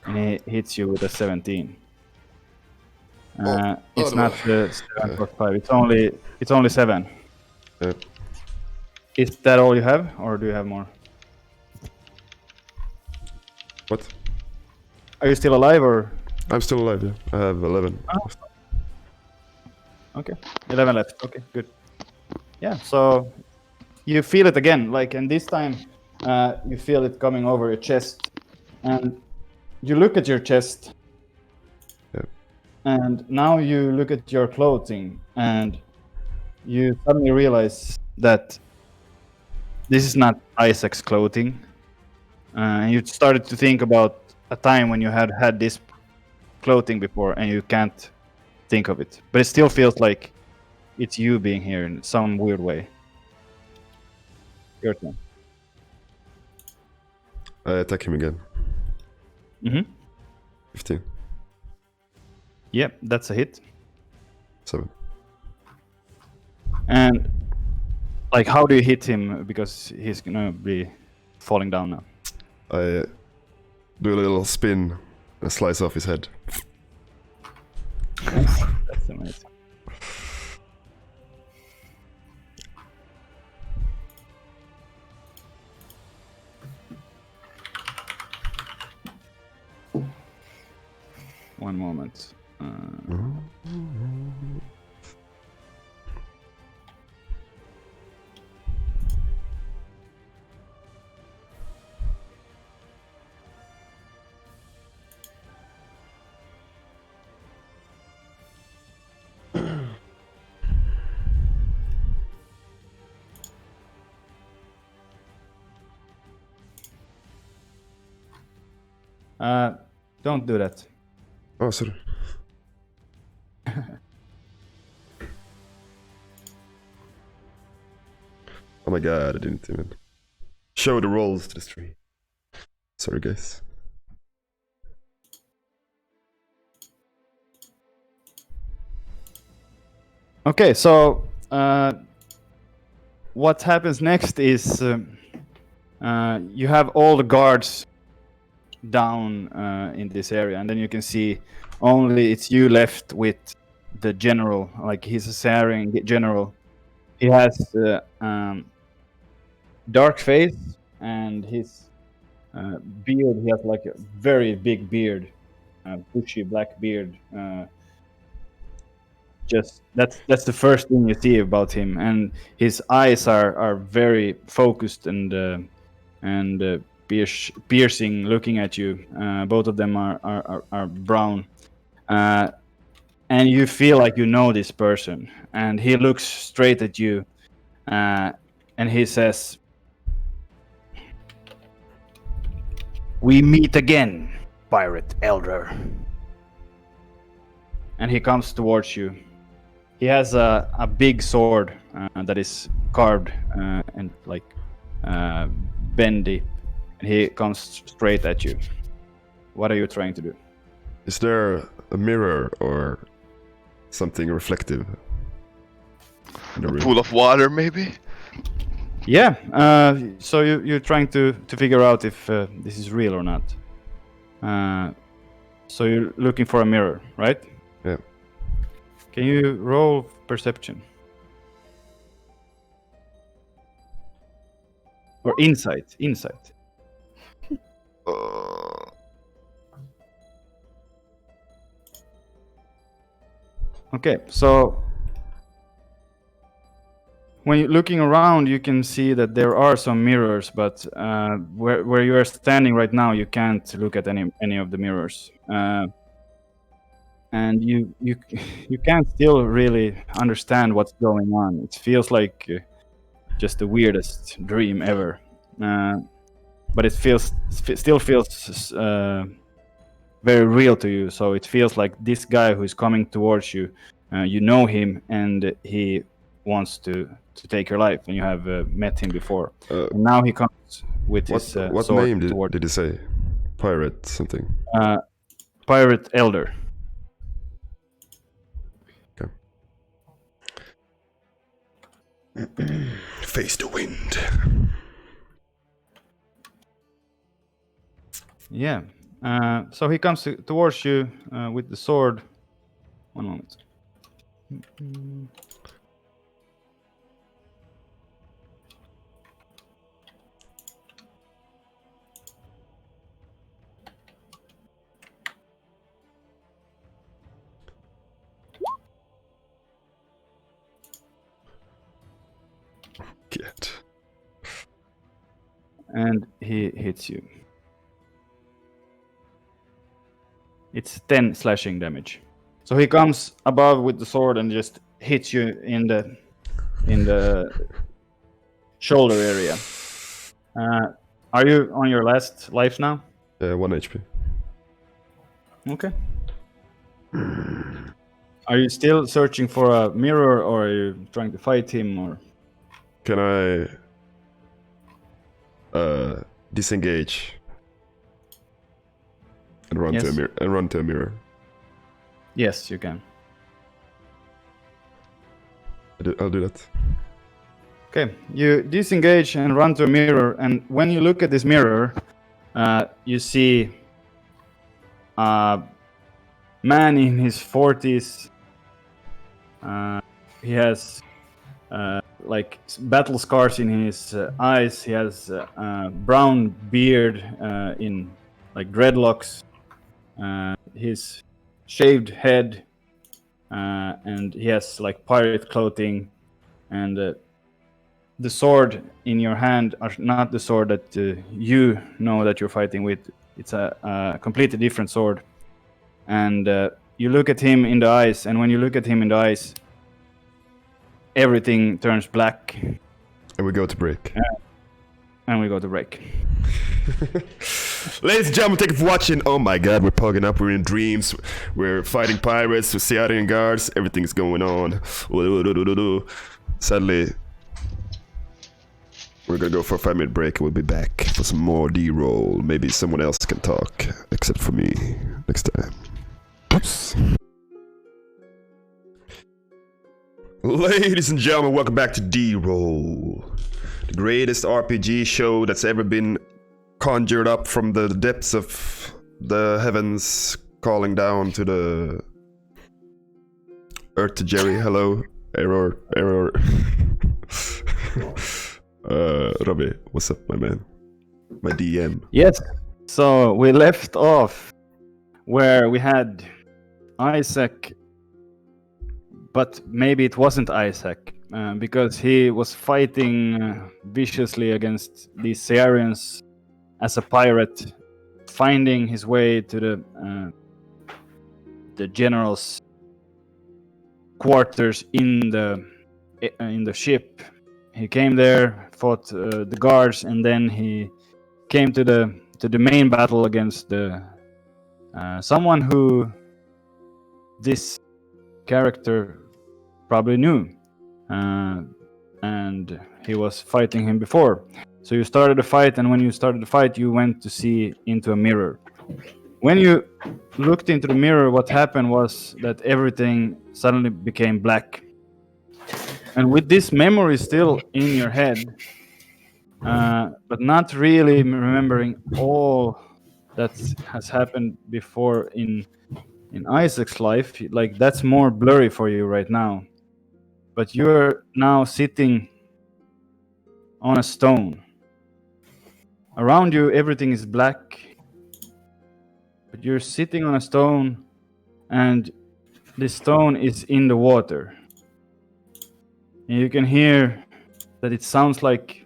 and he hits you with a 17. It's not 7 plus 5. It's only 7. Is that all you have, or do you have more? What? Are you still alive, or? I'm still alive, yeah. I have 11. Oh. Okay, 11 left. Okay, good. Yeah, so you feel it again, like, and this time you feel it coming over your chest, and you look at your chest, and now you look at your clothing, and you suddenly realize that this is not Isaac's clothing. And you started to think about a time when you had this clothing before, and you can't think of it. But it still feels like it's you being here in some weird way. Your turn. I attack him again. 15. Yep, that's a hit. 7. And like, how do you hit him? Because he's gonna be falling down now. I do a little spin and slice off his head. That's amazing. One moment. Don't do that. Oh, sorry. Oh my god, I didn't even show the rolls to the stream. Sorry, guys. Okay, so what happens next is you have all the guards down in this area, and then you can see only it's you left with the general, like he's a Sarian general. He has dark face, and his beard, he has like a very big beard, bushy black beard. Just that's the first thing you see about him, and his eyes are very focused and piercing, looking at you. Both of them are brown, and you feel like you know this person, and he looks straight at you, and he says, "We meet again, pirate elder." And he comes towards you. He has a big sword that is carved and like bendy, and he comes straight at you. What are you trying to do? Is there a mirror or something reflective in the A room? pool of water, maybe? Yeah, so you're trying to figure out if this is real or not. So you're looking for a mirror, right? Yeah. Can you roll perception? Or insight? Insight. Okay, so when you're looking around, you can see that there are some mirrors, but where you are standing right now, you can't look at any of the mirrors, and you can't still really understand what's going on. It feels like just the weirdest dream ever, but it still feels very real to you. So it feels like this guy who's coming towards you, you know him, and he wants to take your life, and you have met him before. And now he comes with his What sword name toward did he say? Pirate something. Pirate Elder. Okay. Face the wind. Yeah. So he comes towards you with the sword. One moment. Get. And he hits you. It's 10 slashing damage. So he comes above with the sword and just hits you in the shoulder area. Are you on your last life now? 1 HP. Okay. Are you still searching for a mirror, or are you trying to fight him, or? Can I disengage and run to a Yes. mirror? And run to a mirror. Yes, you can. I'll do that. Okay, you disengage and run to a mirror, and when you look at this mirror, you see a man in his 40s. He has like battle scars in his eyes. He has brown beard in like dreadlocks. His shaved head, and he has like pirate clothing, and the sword in your hand are not the sword that you know that you're fighting with. It's a completely different sword, and you look at him in the eyes, and when you look at him in the eyes, everything turns black. And we go to break. And we go to break. Ladies and gentlemen, thank you for watching. Oh my god, we're pugging up, we're in dreams, we're fighting pirates, we're Seattle guards, everything's going on. Sadly, we're gonna go for a 5-minute break and we'll be back for some more D-roll. Maybe someone else can talk, except for me, next time. Oops. Ladies and gentlemen, welcome back to D-roll. The greatest RPG show that's ever been conjured up from the depths of the heavens, calling down to the earth to Jerry. Hello, error. Robbie, what's up, my man? My DM. Yes. So we left off where we had Isaac, but maybe it wasn't Isaac, because he was fighting viciously against these Searians as a pirate, finding his way to the general's quarters in the ship. He came there, fought the guards, and then he came to the main battle against someone who this character probably knew, and he was fighting him before. So you started a fight, and when you started the fight, you went to see into a mirror. When you looked into the mirror, what happened was that everything suddenly became black. And with this memory still in your head, but not really remembering all that has happened before in Isaac's life, like that's more blurry for you right now. But you're now sitting on a stone. Around you, everything is black, but you're sitting on a stone, and this stone is in the water. And you can hear that it sounds like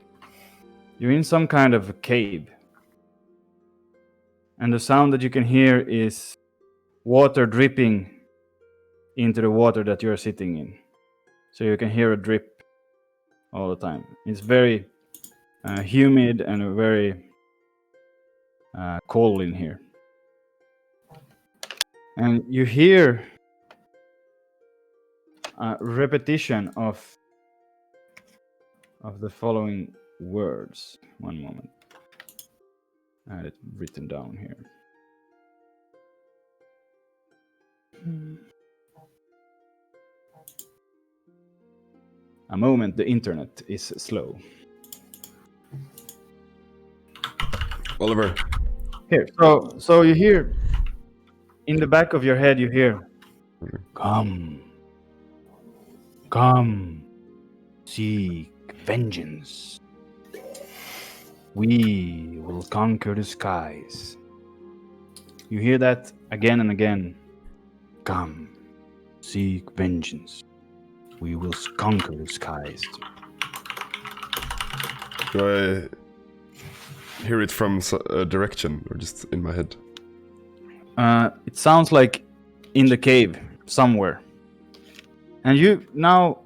you're in some kind of a cave. And the sound that you can hear is water dripping into the water that you're sitting in. So you can hear a drip all the time. It's very humid and very cold in here. And you hear a repetition of the following words. One moment. I had it written down here. A moment, the internet is slow. Oliver. Here, so you hear in the back of your head, you hear, "Come, come, seek vengeance. We will conquer the skies." You hear that again and again. "Come, seek vengeance. We will conquer the skies." Do I hear it from a direction or just in my head? It sounds like in the cave somewhere. And you now,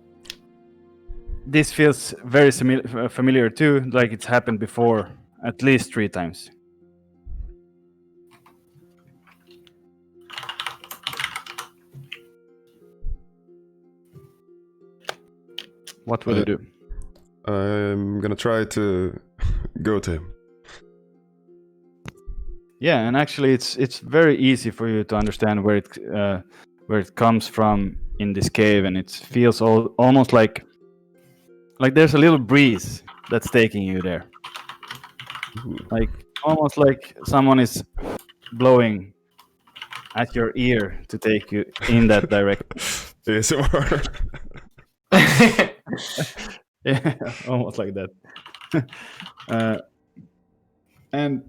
this feels very familiar too, like it's happened before at least 3 times. What will you do? I'm gonna try to go to him. Yeah, and actually, it's very easy for you to understand where it comes from in this cave, and it feels almost like there's a little breeze that's taking you there, like almost like someone is blowing at your ear to take you in that direction. ASMR. Yeah, almost like that. And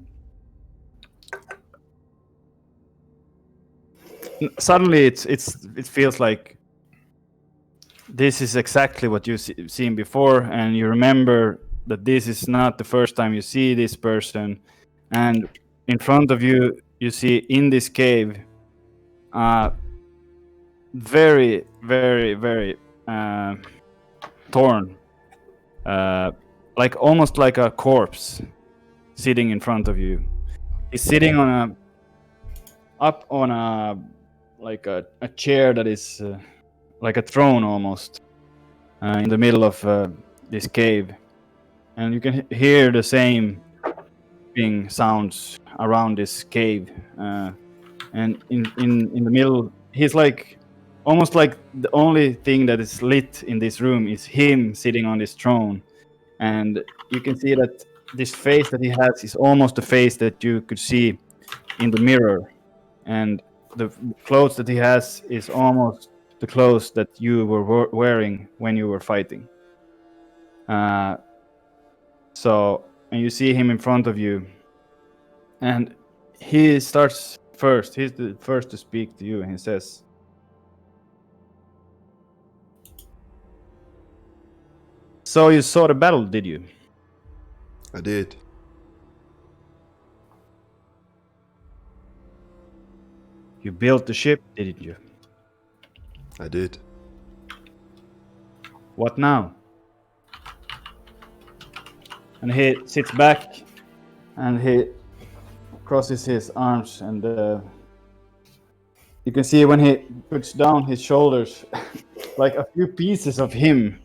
suddenly it feels like this is exactly what you've seen before, and you remember that this is not the first time you see this person, and in front of you you see in this cave very, very, very torn, like almost like a corpse sitting in front of you. He's sitting up on a like a chair that is like a throne almost in the middle of this cave, and you can hear the same sounds around this cave, and in the middle he's like almost like the only thing that is lit in this room is him sitting on this throne, and you can see that this face that he has is almost the face that you could see in the mirror, and the clothes that he has is almost the clothes that you were wearing when you were fighting. And you see him in front of you, and he starts first. He's the first to speak to you, and he says, "So you saw the battle, did you?" I did. "You built the ship, didn't you?" I did. "What now?" And he sits back and he crosses his arms, and you can see when he puts down his shoulders, like a few pieces of him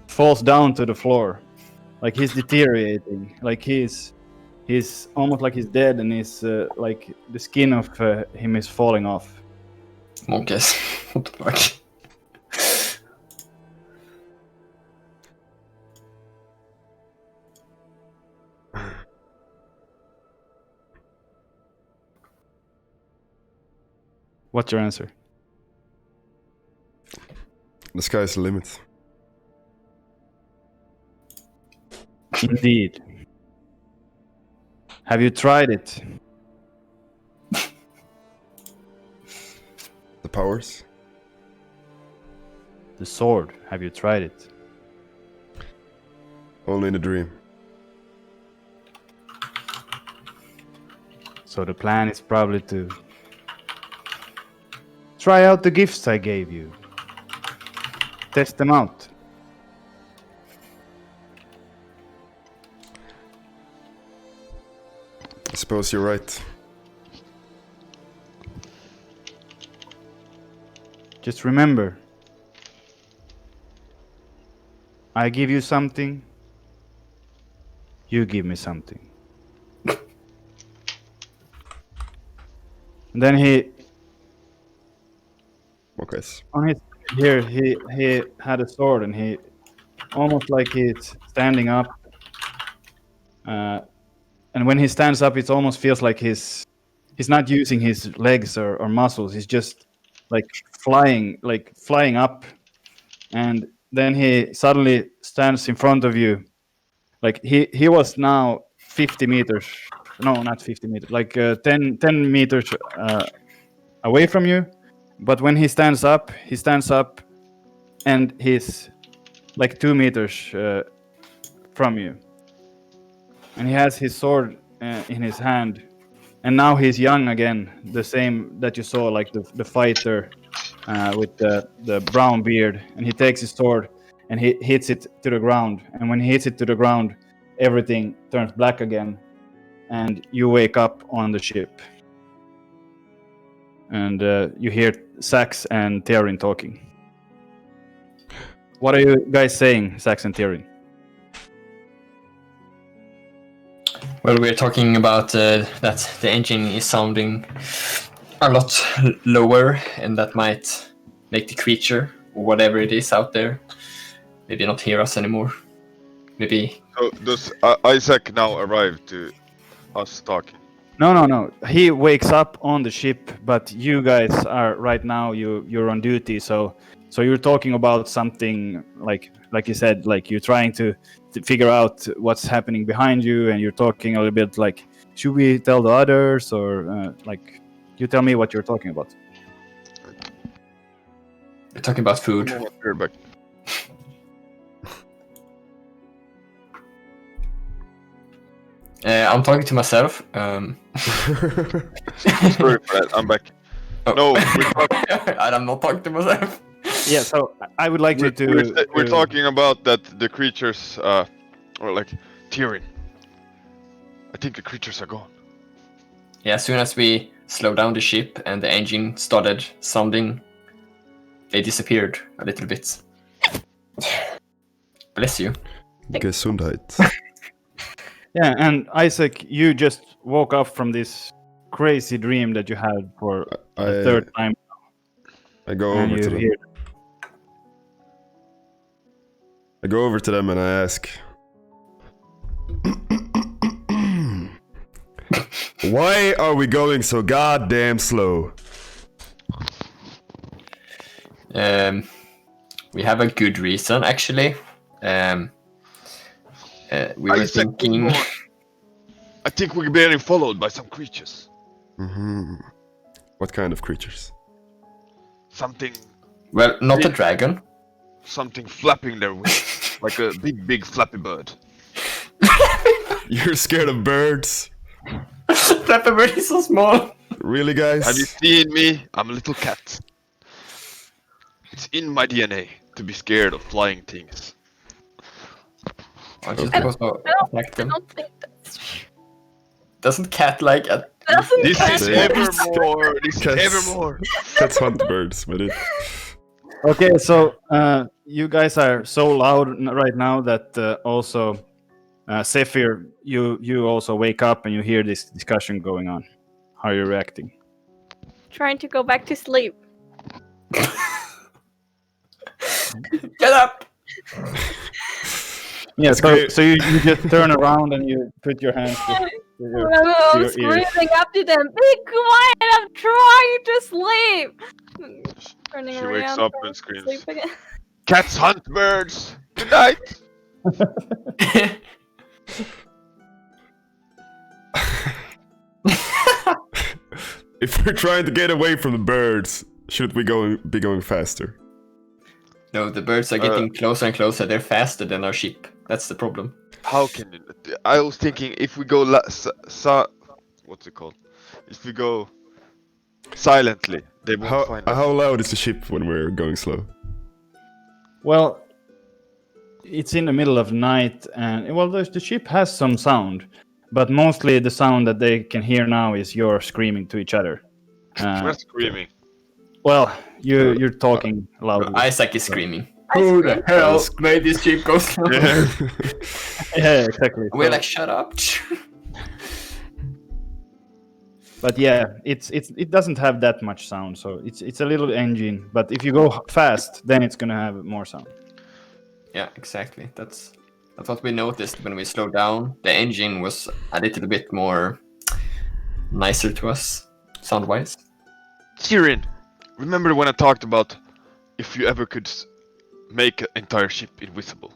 falls down to the floor, like he's deteriorating, like he's almost like he's dead, and he's like the skin of him is falling off. Monkeys. What the fuck? What's your answer? The sky's the limit. Indeed. Have you tried it? The powers? the sword. Have you tried it? Only in a dream. So the plan is probably to try out the gifts I gave you. Test them out. I suppose you're right. Just remember, I give you something, you give me something. And then he, Okay. on his here, he had a sword, and he almost like he's standing up. And when he stands up, it almost feels like he's not using his legs or muscles. He's just like flying up. And then he suddenly stands in front of you. Like he was now 50 meters. No, not 50 meters. Like 10 meters away from you. But when he stands up, and he's like 2 meters from you. And he has his sword in his hand. And now he's young again, the same that you saw, like the fighter with the brown beard. And he takes his sword and he hits it to the ground. And when he hits it to the ground, everything turns black again. And you wake up on the ship. And you hear Sax and Theorin talking. What are you guys saying, Sax and Theorin? Well, we're talking about that the engine is sounding a lot lower, and that might make the creature, or whatever it is out there, maybe not hear us anymore. Maybe. So does Isaac now arrive to us talking? No. He wakes up on the ship, but you guys are right now. You're on duty, so you're talking about something like you said, like you're trying to figure out what's happening behind you, and you're talking a little bit like, should we tell the others, or like, you tell me what you're talking about. We're talking about food. Come on, here, back. I'm talking to myself. Sorry for that. I'm back. Oh. No, we're talking. I'm not talking to myself. Yeah, so I would like We're talking about that the creatures, or like Tyrion. I think the creatures are gone. Yeah, as soon as we slowed down the ship and the engine started sounding, they disappeared a little bit. Bless you. Gesundheit. Yeah, and Isaac, you just woke up from this crazy dream that you had for the third time. I go And over you to them. hear I go over to them and I ask, why are we going so goddamn slow? We have a good reason, actually. We were Isaac, thinking. I think we're being followed by some creatures. Mm-hmm. What kind of creatures? Something Well, not a dragon. something flapping their wings, like a big flappy bird. You're scared of birds? Flappy bird is so small. Really, guys? Have you seen me? I'm a little cat. It's in my DNA to be scared of flying things. I just Okay. also I attack them. don't think that's true. Doesn't cat like a Doesn't This cat is Yeah. Evermore. This is Cats. Evermore. Cats hunt birds, but it... Okay, so you guys are so loud right now that also Zephyr, you also wake up and you hear this discussion going on. How are you reacting? Trying to go back to sleep. get up. Yeah, great. so you just turn around and you put your hands to your, I'm your ears. screaming up to them, be quiet, I'm trying to sleep! Turning She around, wakes up trying and to screams. sleep again. Cats hunt birds. Good night. If we're trying to get away from the birds, should we be going faster? No, the birds are getting closer and closer. They're faster than our ship. That's the problem. How can you? I was thinking if we go what's it called? If we go silently, they won't find us. How loud is the ship when we're going slow? Well, it's in the middle of the night, and well, the ship has some sound, but mostly the sound that they can hear now is you're screaming to each other. We're screaming. Well, you're talking loudly. Isaac is screaming. Who the hell made this ship go slow? Yeah, exactly. We're like, shut up. But yeah, it doesn't have that much sound, so it's a little engine. But if you go fast, then it's gonna have more sound. Yeah, exactly. That's what we noticed when we slowed down. The engine was a little bit more nicer to us, sound-wise. Tyrion, remember when I talked about if you ever could make an entire ship invisible?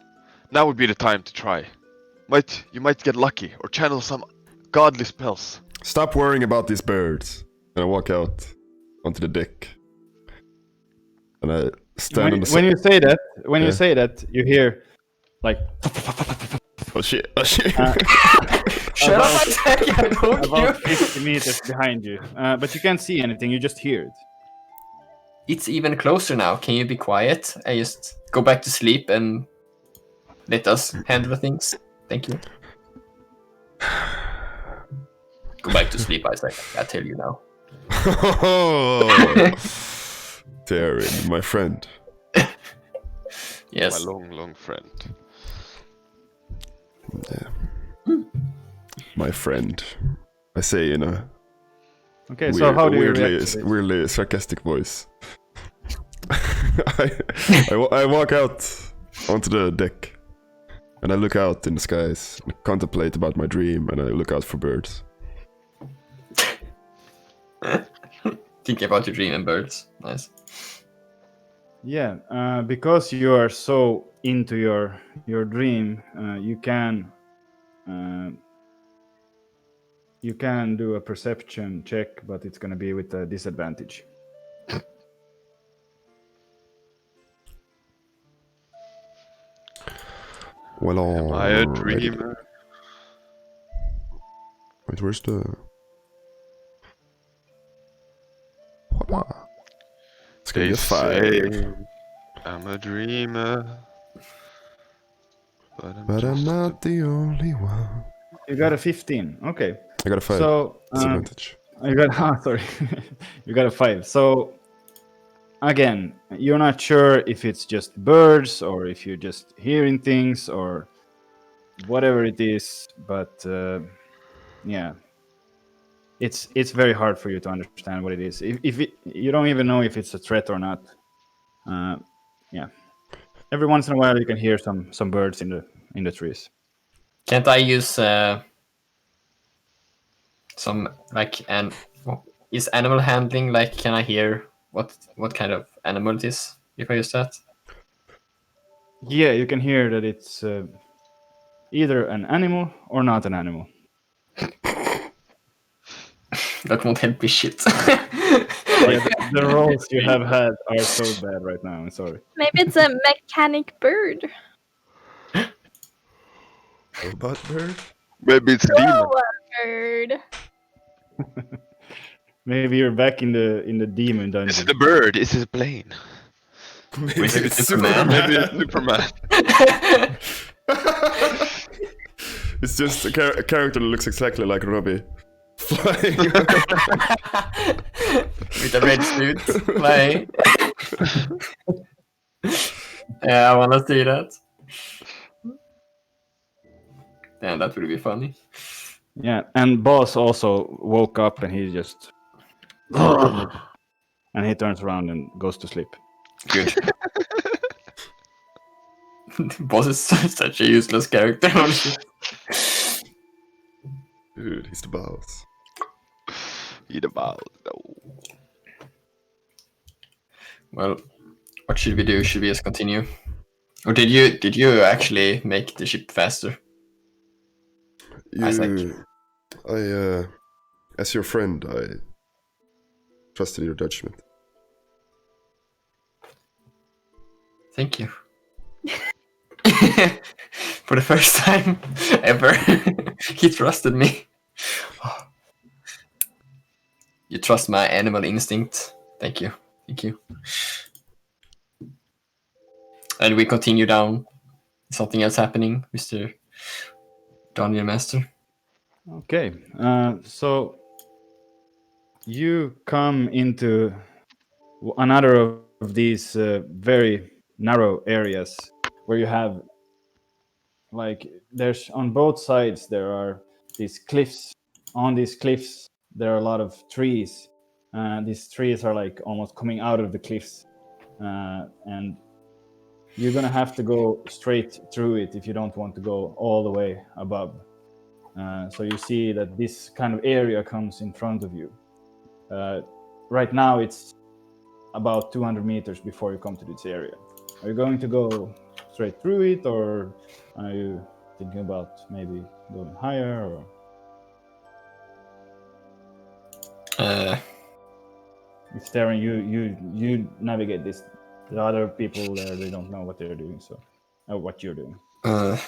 Now would be the time to try. You might get lucky or channel some godly spells. Stop worrying about these birds. And I walk out onto the deck. And I stand on the When you say that, you hear like Oh shit! Oh shit! Shut up, Isaac! I told you. about 50 meters behind you, but you can't see anything. You just hear it. It's even closer now. Can you be quiet? I just go back to sleep and let us handle things. Thank you. Go back to sleep, Isaac. I tell you now. Darren, my friend. Yes. My long friend. Yeah. My friend. I say in a Okay, so how do you weirdly, react to this? weirdly sarcastic voice. I walk out onto the deck and I look out in the skies and contemplate about my dream and I look out for birds. Think about your dream and birds. Nice. Yeah, because you are so into your dream, you can do a perception check, but it's going to be with a disadvantage. Well, Am I a alrighty. dreamer? Wait, where's the... Hola. It's gonna They be a 5. say I'm a dreamer, but But I'm just not the only one. You got a 15. Okay. I got a 5. So Disadvantage. you got sorry, you got a 5. So again, you're not sure if it's just birds or if you're just hearing things or whatever it is, but yeah, it's very hard for you to understand what it is. If you don't even know if it's a threat or not. Yeah, every once in a while you can hear some birds in the trees. Can't I use some like is animal handling like? Can I hear what kind of animal it is if I use that? Yeah, you can hear that it's either an animal or not an animal. That won't help me shit. Yeah, the rolls you have had are so bad right now. I'm sorry. Maybe it's a mechanic bird. Robot bird? maybe it's a demon. Oh, a bird. Maybe you're back in the demon Is it dungeon. a bird? Is it a plane? Maybe Is it it's Superman? Maybe it's Superman. It's just a character that looks exactly like Robbie. Flying. With a red suit, flying. Yeah, I wanna see that. Damn, that would be funny. Yeah, and Boss also woke up and he just and he turns around and goes to sleep. Good. Boss is such a useless character, honestly. Dude, he's the boss. Eat about. No. Well, what should we do? Should we just continue? Or did you actually make the ship faster? Isaac. As your friend, I trusted your judgment. Thank you. For the first time ever, he trusted me. You trust my animal instinct. Thank you. Thank you. And we continue down. Something else happening, Mr. Dungeon Master? Okay, so you come into another of these very narrow areas where you have, like, there's on both sides there are these cliffs. On these cliffs there are a lot of trees. These trees are like almost coming out of the cliffs, and you're gonna have to go straight through it if you don't want to go all the way above. So you see that this kind of area comes in front of you. Right now it's about 200 meters before you come to this area. Are you going to go straight through it, or are you thinking about maybe going higher? Or it's staring you navigate this. The other people there, they don't know what they're doing, so what you're doing. I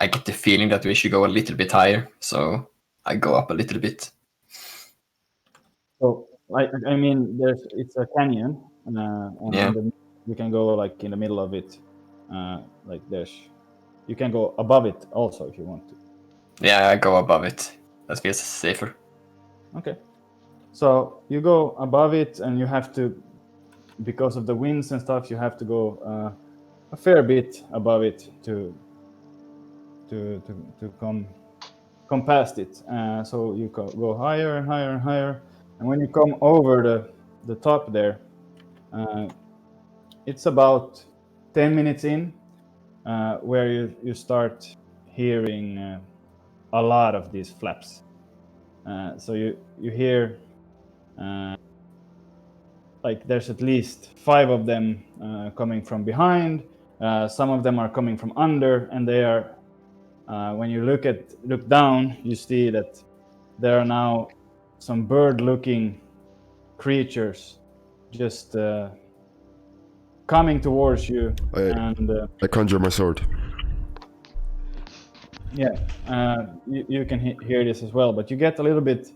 get the feeling that we should go a little bit higher, so I go up a little bit. So I mean, it's a canyon, and Yeah. you can go like in the middle of it, like you can go above it also if you want to. Yeah, I go above it. That feels safer. Okay, so you go above it, and you have to, because of the winds and stuff, you have to go a fair bit above it to come past it. So you go higher and higher and higher, and when you come over the top there, it's about 10 minutes in, where you start hearing a lot of these flaps. So you hear like there's at least 5 of them coming from behind. Some of them are coming from under, and they are, when you look down, you see that there are now some bird-looking creatures just coming towards you. I conjure my sword. Yeah, you can hear this as well, but you get a little bit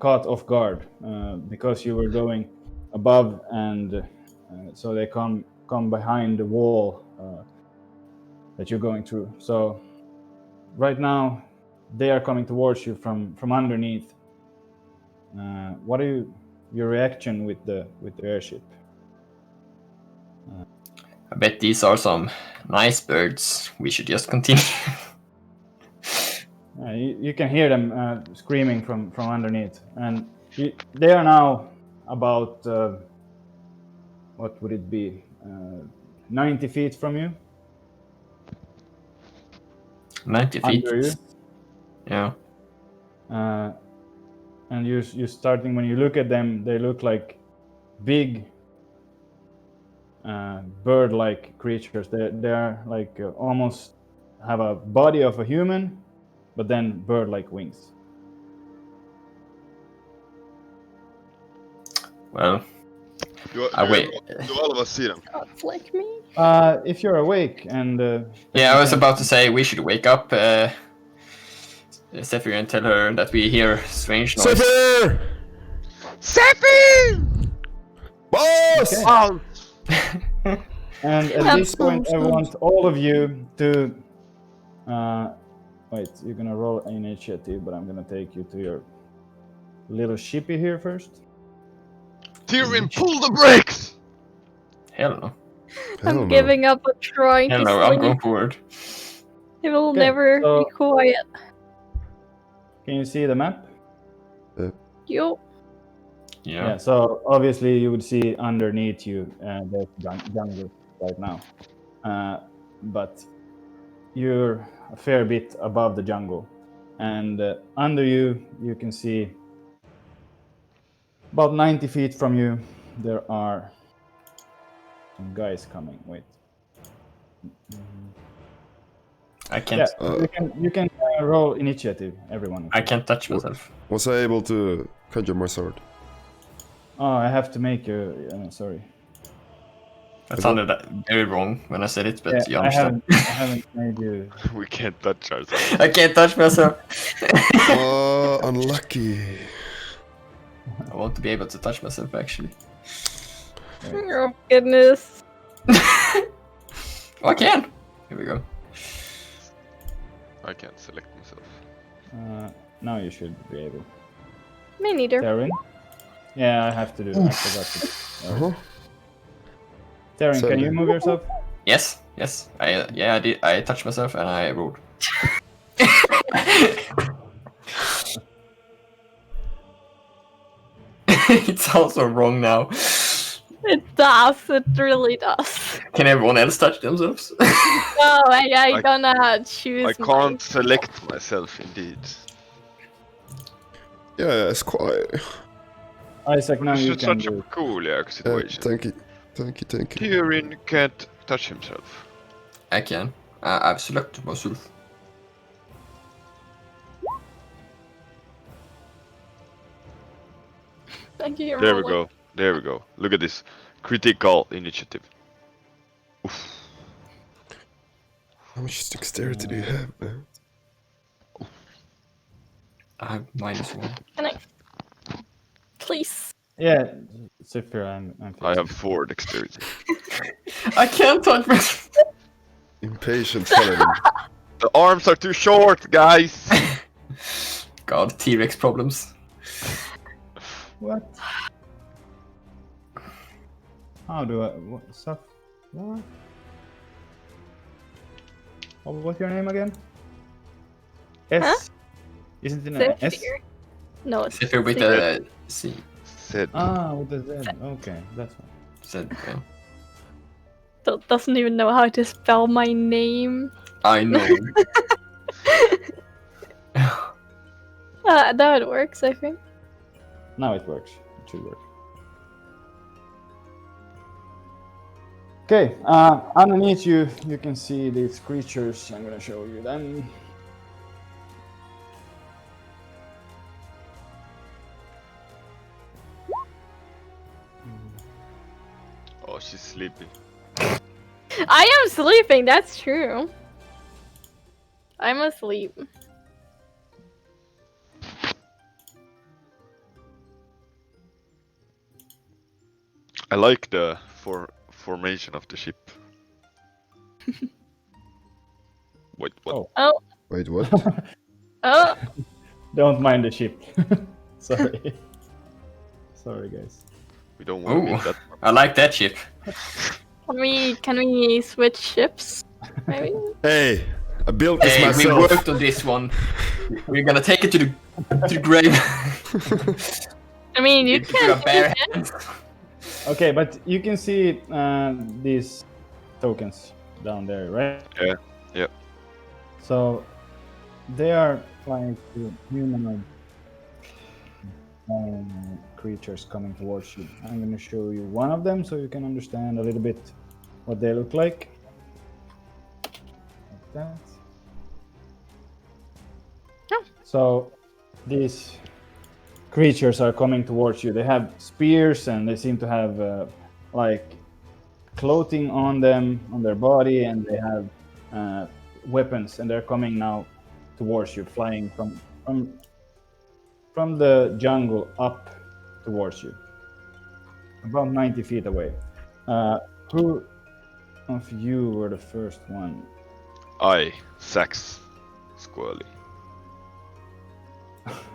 caught off guard because you were going above, and so they come behind the wall that you're going through. So right now they are coming towards you from underneath. What are your reaction with the airship? I bet these are some nice birds. We should just continue. You can hear them screaming from underneath, and they are now about what would it be, 90 feet from you. 90 feet. Under you. Yeah. And you're starting, when you look at them, they look like big bird-like creatures. They are like almost have a body of a human, but then bird-like wings. Well, Do all of us see them? Gods like me. If you're awake and yeah, I was about to say we should wake up Zephyr and tell her that we hear strange noise. Zephyr! Zephyr! Boss! Okay. And at this point, I want all of you to wait. You're gonna roll initiative, but I'm gonna take you to your little shippy here first. Tyrion, pull the brakes! Hell no. I'm giving up on trying Hell to no, I'm swing going it. forward. It will Okay, never so- be quiet. Can you see the map? Yo. Yeah. So obviously you would see underneath you the jungle right now, but you're a fair bit above the jungle, and under you can see about 90 feet from you there are some guys coming. Wait. I can't. Yeah, you can roll initiative, everyone. I can't touch myself. Was I able to conjure my sword? Oh, I have to make you. Sorry. That sounded very wrong when I said it, but you I understand. haven't made you. We can't touch ourselves. I can't touch myself. Oh, unlucky. I want to be able to touch myself, actually. Oh goodness. Oh, I can. Here we go. I can't select myself. Now you should be able. Me neither. Theron? Yeah, I have to do. I forgot to do. Uh-huh. Theron, can you Sorry. move yourself? Yes. I did. I touched myself and I rolled. It's also wrong now. It does. It really does. Can everyone else touch themselves? No, I gonna choose. I can't select myself, indeed. Yeah, it's quite. Isaac, now This you is can such a do. peculiar situation. Thank you. Tyrion can't touch himself. I can. I've selected myself. Thank you. There we go. There we go. Look at this. Critical initiative. Oof. How much dexterity do you have, man? I have -1. Can I? Please. Yeah, Zephyr, I'm I have 4 dexterity. I can't touch myself. Impatient paladin. The arms are too short, guys! God, T-Rex problems. What? How do I? What stuff? What? What's your name again? S. Huh? Isn't it an S? Zephyr. No, it's Zephyr with a C. Said. Ah, with the Z. Okay, that's fine. Said, yeah. Doesn't even know how to spell my name. I know. That works, I think. Now it works. It should work. Okay, underneath you, you can see these creatures. I'm gonna show you them. Oh, she's sleepy. I am sleeping. That's true. I'm asleep. I like the formation of the ship. Wait, what? Oh. Oh, Wait, what? oh. Don't mind the ship. Sorry. Sorry, guys. We don't want to Ooh, meet that. I like that ship. Can we switch ships? Maybe. Hey, I built this Hey, we myself. worked on this one. We're gonna take it to the grave. I mean, you Take it to a can. bare You can. Okay, but you can see these tokens down there, right? Yeah, yeah. So they are like humanoid creatures coming towards you. I'm going to show you one of them so you can understand a little bit what they look like. Like that. Oh. So these creatures are coming towards you. They have spears and they seem to have like clothing on them, on their body, and they have weapons, and they're coming now towards you, flying from the jungle up towards you, about 90 feet away. Who of you were the first one? I, Sax, Squirrely.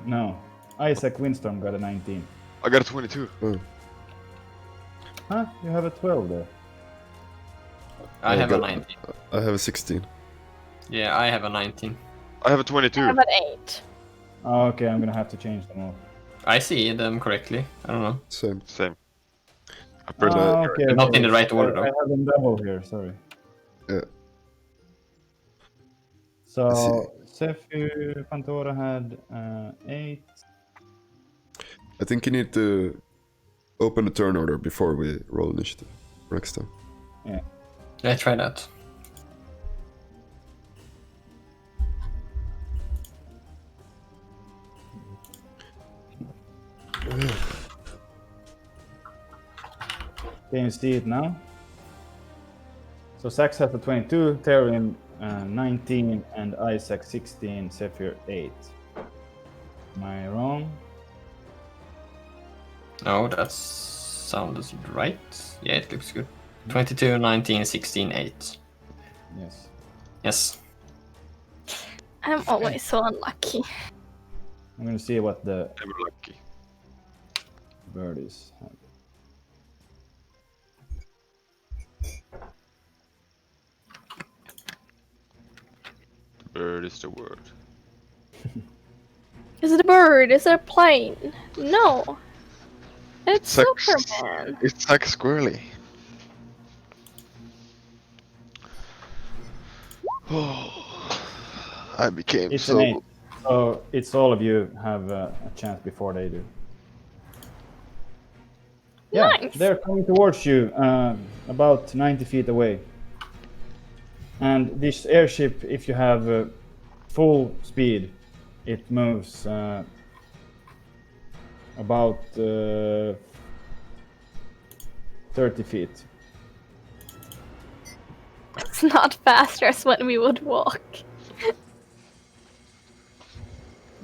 No, Isaac Windstorm got a 19. I got a 22. Huh? You have a 12 there. I have a got- 19. I have a 16. Yeah, I have a 19. I have a 22. I have an 8. Oh, okay, I'm gonna have to change them all. I see them correctly. I don't know. Same. Same. I pressed Oh, okay, They're not okay. in the right order, I have them double here, sorry. Yeah. So, Zephyr Pantora had 8. I think you need to open the turn order before we roll initiative next time. Yeah, try that. Can you see it now? So Sax has a 22, Theron 19, and Isaac 16, Zephyr 8. Am I wrong? No, that sounds right. Yeah, it looks good. 22, 19, 16, 8. Yes. Yes. I'm always so unlucky. I'm gonna see what the Never lucky. birdies have. Bird is the word. Is it a bird? Is it a plane? No. It's Sax- Superman. It's like squirrely. Oh, I became It's so. an 8. So it's all of you have a chance before they do. Yeah, Nice. they're coming towards you, about 90 feet away. And this airship, if you have full speed, it moves about 30 feet. It's not faster as when we would walk.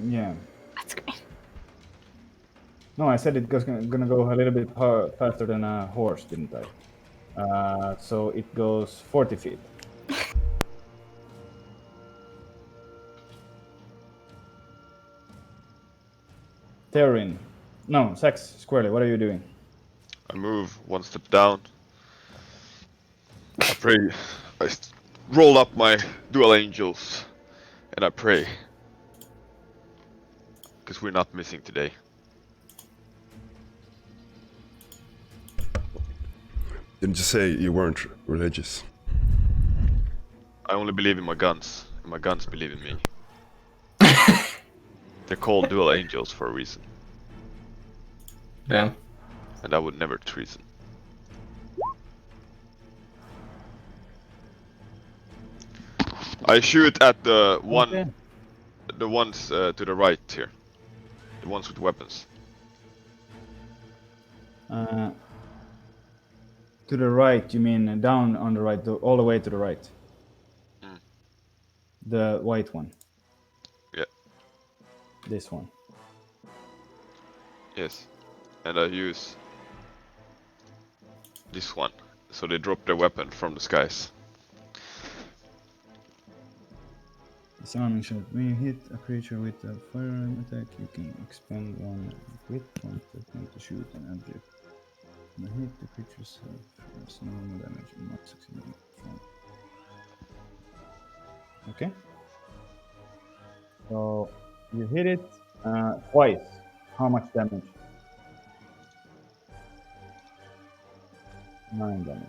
Yeah. That's great. No, I said it was gonna go a little bit faster than a horse, didn't I? So it goes 40 feet. Theron. No, Sax, Squarely, what are you doing? I move one step down. I pray. Roll up my dual angels, and I pray. Because we're not missing today. Didn't you say you weren't religious? I only believe in my guns, and my guns believe in me. They're called dual angels for a reason, Yeah. and I would never treason. I shoot at the Okay. the ones to the right here, the ones with weapons. To the right, you mean down on the right, all the way to the right? Mm. The white one. Yeah. This one. Yes, and I use this one, so they drop their weapon from the skies. Disarming shot. When you hit a creature with a firearm attack, you can expend one hit point to shoot an object. When you hit the creature suffers normal damage and not succeeding from. Okay. So you hit it twice. How much damage? 9 damage.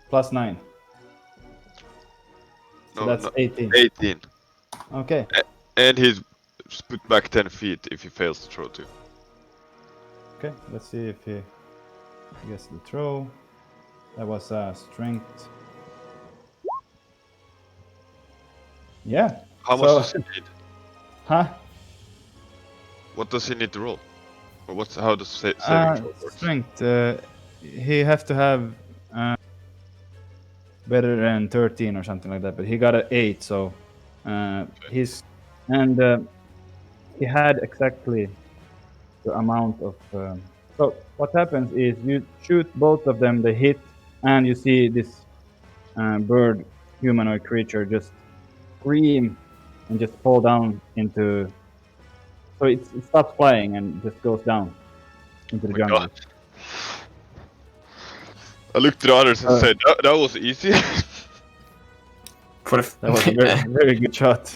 Plus 9. So that's 18. 18. Okay. And he's put back 10 feet if he fails to throw 2. Okay, let's see if he gets the throw. That was strength. Yeah. How much does he need? Huh? What does he need to roll? Or how does saving throw work? Strength. He have to have better than 13 or something like that, but he got an 8, so he's and he had exactly the amount of. So what happens is you shoot both of them, they hit, and you see this bird humanoid creature just scream and just fall down into. So it stops flying and just goes down into the My jungle. God. I looked at the others and said, that was easy. That was a very, very good shot.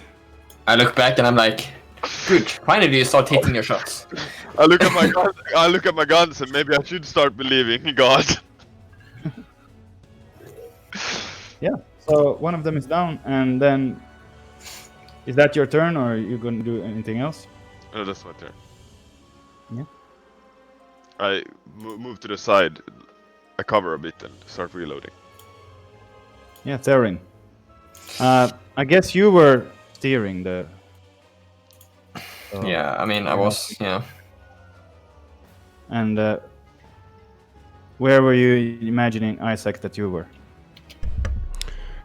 I look back and I'm like, good. Finally, you start hitting your shots. I look at my guns and maybe I should start believing in God. Yeah. So one of them is down, and then is that your turn, or are you gonna do anything else? No, that's my turn. Yeah. I move to the side, I cover a bit and start reloading. Yeah, Theron. I guess you were steering the. Yeah, I mean, I was, yeah. And where were you imagining, Isaac, that you were?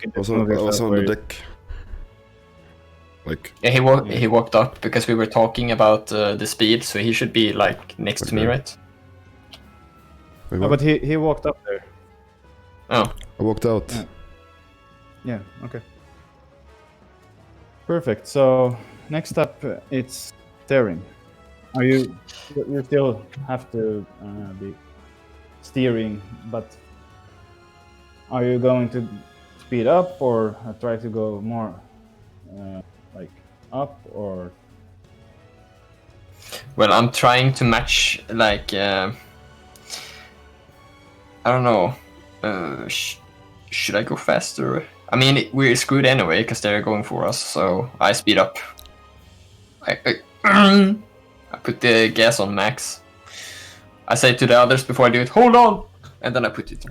You can just move I was yourself on where the you- deck. Like, Yeah, he walked up because we were talking about the speed, so he should be like next to me, Okay. right? wait, Oh, what? but he walked up there. Oh, I walked out. Yeah. Yeah, okay. Perfect. So next up, it's Therin. Are you still have to be steering, but are you going to speed up or try to go more like up or? well, I'm trying to match like I don't know. Should I go faster? I mean, we're screwed anyway because they're going for us. So I speed up. I put the gas on max. I say to the others before I do it, hold on, and then I put it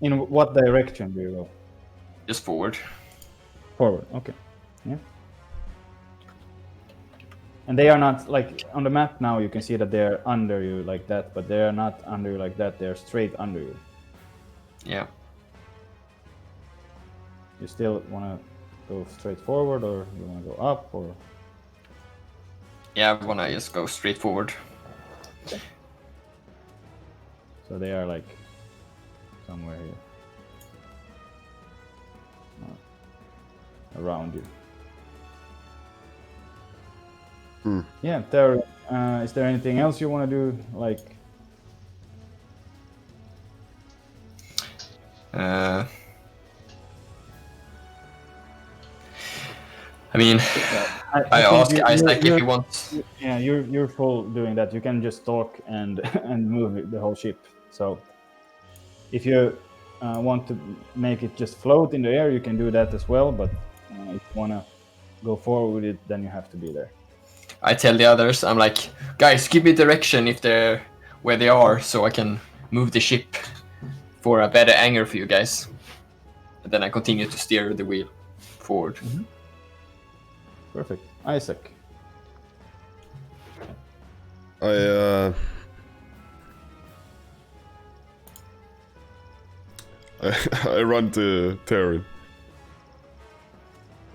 In what direction do you go? just forward. Forward. Okay. Yeah. And they are not like on the map now. You can see that they're under you like that, but they are not under you like that. They're straight under you. Yeah. You still want to go straight forward, or you want to go up, or? Yeah, I wanna just go straight forward. So they are like somewhere here. Around you. Yeah, there. Is there anything else you want to do? Like, I mean, I think asked you- Isaac you're- if he wants. yeah, you're full doing that. You can just talk and and move the whole ship. So, if you want to make it just float in the air, you can do that as well. But if you want to go forward with it, then you have to be there. I tell the others, I'm like, guys, give me direction if they're where they are, so I can move the ship for a better angle for you guys. And then I continue to steer the wheel forward. Perfect, Isaac. I run to Theron.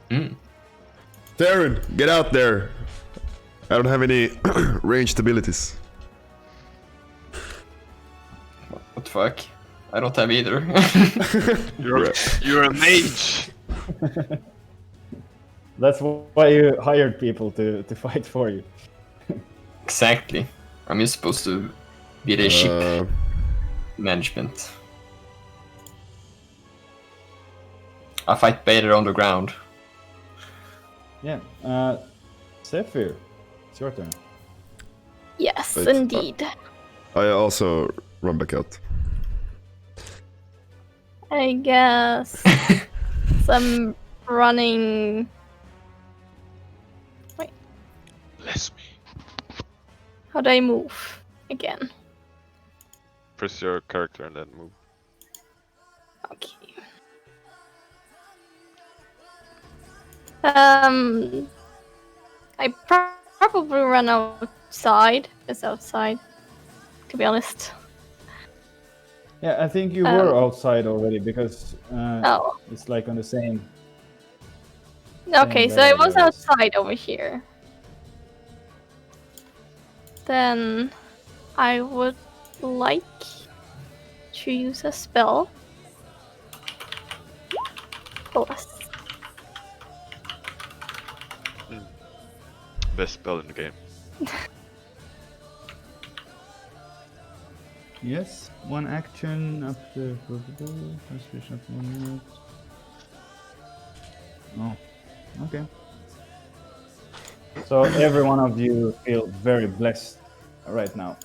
Mm. Theron, get out there! I don't have any ranged abilities. What the fuck? I don't have either. You're a mage. That's why you hired people to fight for you. Exactly. I'm just supposed to be the ship Uh, management. I fight better on the ground. Yeah. Zephyr, it's your turn. Yes, Wait, indeed. I also run back out. I guess some running. Wait, Bless me. how do I move again? Press your character and then move. Okay. I probably run outside. It's outside, to be honest. Yeah, I think you were outside already because Oh, it's like on the same. okay. So I level was as- outside over here. Then I would like to use a spell. Bless. Best spell in the game. Yes, one action up to. Concentration up to 1 minute. Oh, okay. So every one of you feel very blessed right now.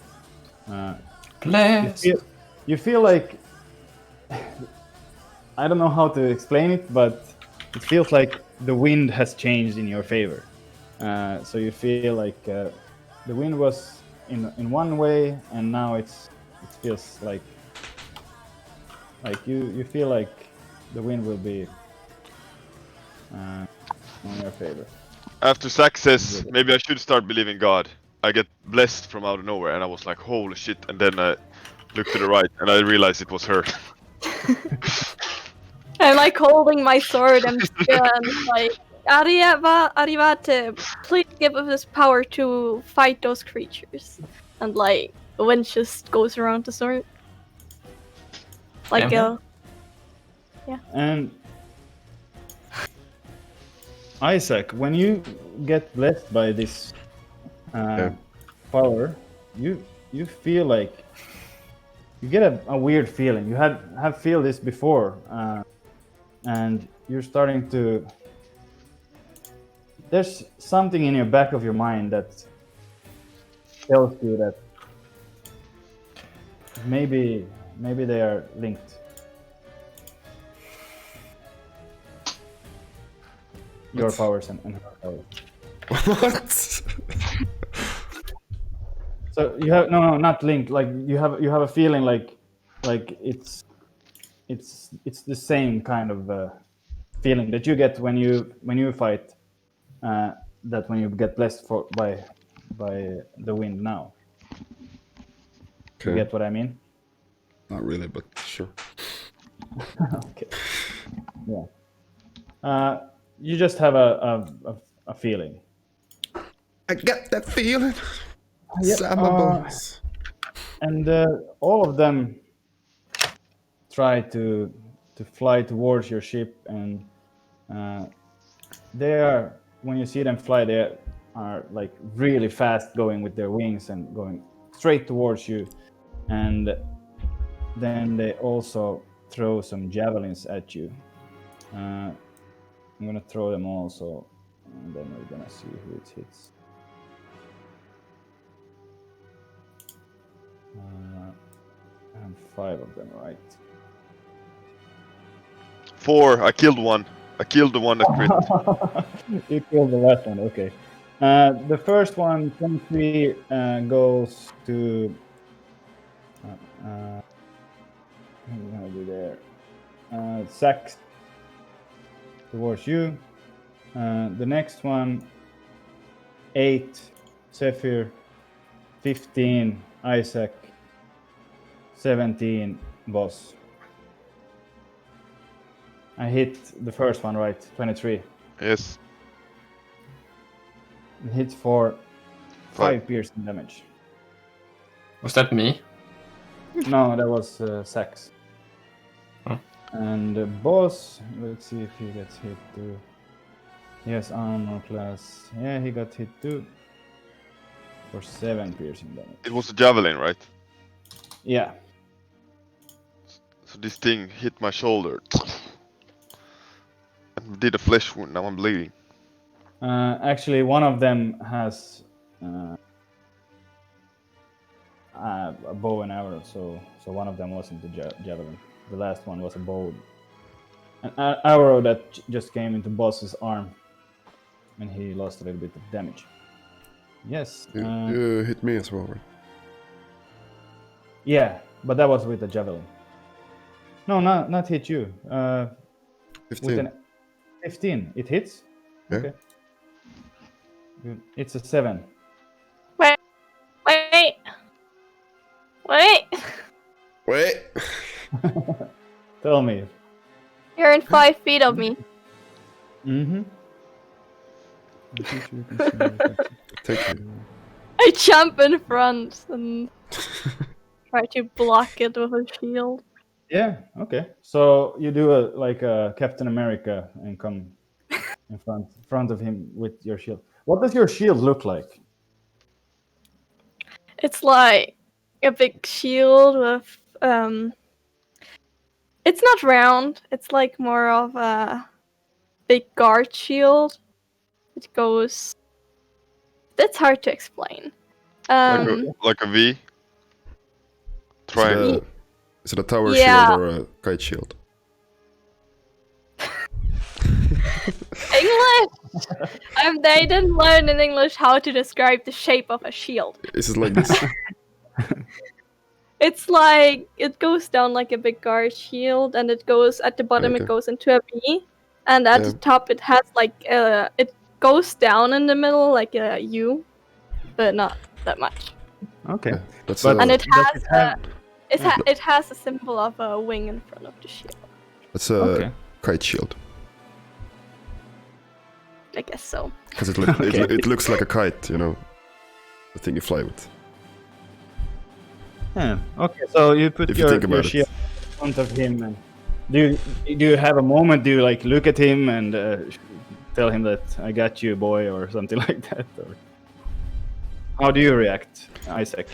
Bless. You feel like I don't know how to explain it, but it feels like the wind has changed in your favor. So you feel like the wind was in one way, and now it feels like you feel like the wind will be on your favor. After success, maybe I should start believing God. I get blessed from out of nowhere, and I was like, holy shit! And then I looked to the right, and I realized it was her. I'm like holding my sword and like, Arrivate, please give us this power to fight those creatures. And like, the wind just goes around the sword. Like, Yeah. And Isaac, when you get blessed by this power, you feel like you get a weird feeling. You have feel this before, and you're starting to. There's something in your back of your mind that tells you that maybe they are linked. Your powers and her powers. What? So you have no, not linked. Like you have a feeling like it's the same kind of feeling that you get when you fight. That when you get blessed by the wind now. You get what I mean? Not really, but sure. Okay. Yeah. You just have a feeling. I got that feeling. Yeah, Inside my bones. And all of them try to fly towards your ship, and they are, when you see them fly, they are like really fast going with their wings and going straight towards you. And then they also throw some javelins at you. I'm gonna throw them also, and then we're gonna see who it hits. And 5 of them, right? 4. I killed one. I killed the one that crit. You killed the last one, okay. The first one, 23, goes to. What we're gonna do there? Sax towards you. The next one, 8, Zephyr, 15, Isaac, 17, Boss. I hit the first one, right? 23. Yes. It hits for 5 piercing damage. Was that me? No, that was Sax. Huh. And Boss, let's see if he gets hit too. Yes, armor class. Yeah, he got hit too. For 7 piercing damage. It was a javelin, right? Yeah. So this thing hit my shoulder. And did a flesh wound. Now I'm bleeding. Actually, one of them has a bow and arrow, so one of them wasn't the javelin. The last one was a bow. An arrow that just came into Boss's arm, and he lost a little bit of damage. Yes. You hit me as well, right? Yeah, but that was with a javelin. No, not hit you. 15. 15. It hits? Yeah. Okay. Good. It's a 7. Wait. Wait. Tell me. You're in 5 feet of me. Mm-hmm. Take you. I jump in front and try to block it with a shield. Yeah, okay. So you do a Captain America and come in front of him with your shield. What does your shield look like? It's like a big shield with it's not round, it's like more of a big guard shield. It goes, that's hard to explain. Like a V? Triangle. Is it a tower Yeah. shield or a kite shield? English! They didn't learn in English how to describe the shape of a shield. Is it like this? It's like, it goes down like a big guard shield, and it goes, at the bottom Okay. it goes into a V, and at the top it has like, it goes down in the middle like a U, but not that much. Okay. That's But- And it Does has it have- it has a symbol of a wing in front of the shield. that's a Okay. kite shield. I guess so. Because it, Okay. it looks like a kite, you know, the thing you fly with. Yeah. Okay. So you put If you your, think about your it. shield in front of him, and do you have a moment? Do you like look at him and tell him that I got you, boy, or something like that? Or how do you react, Isaac?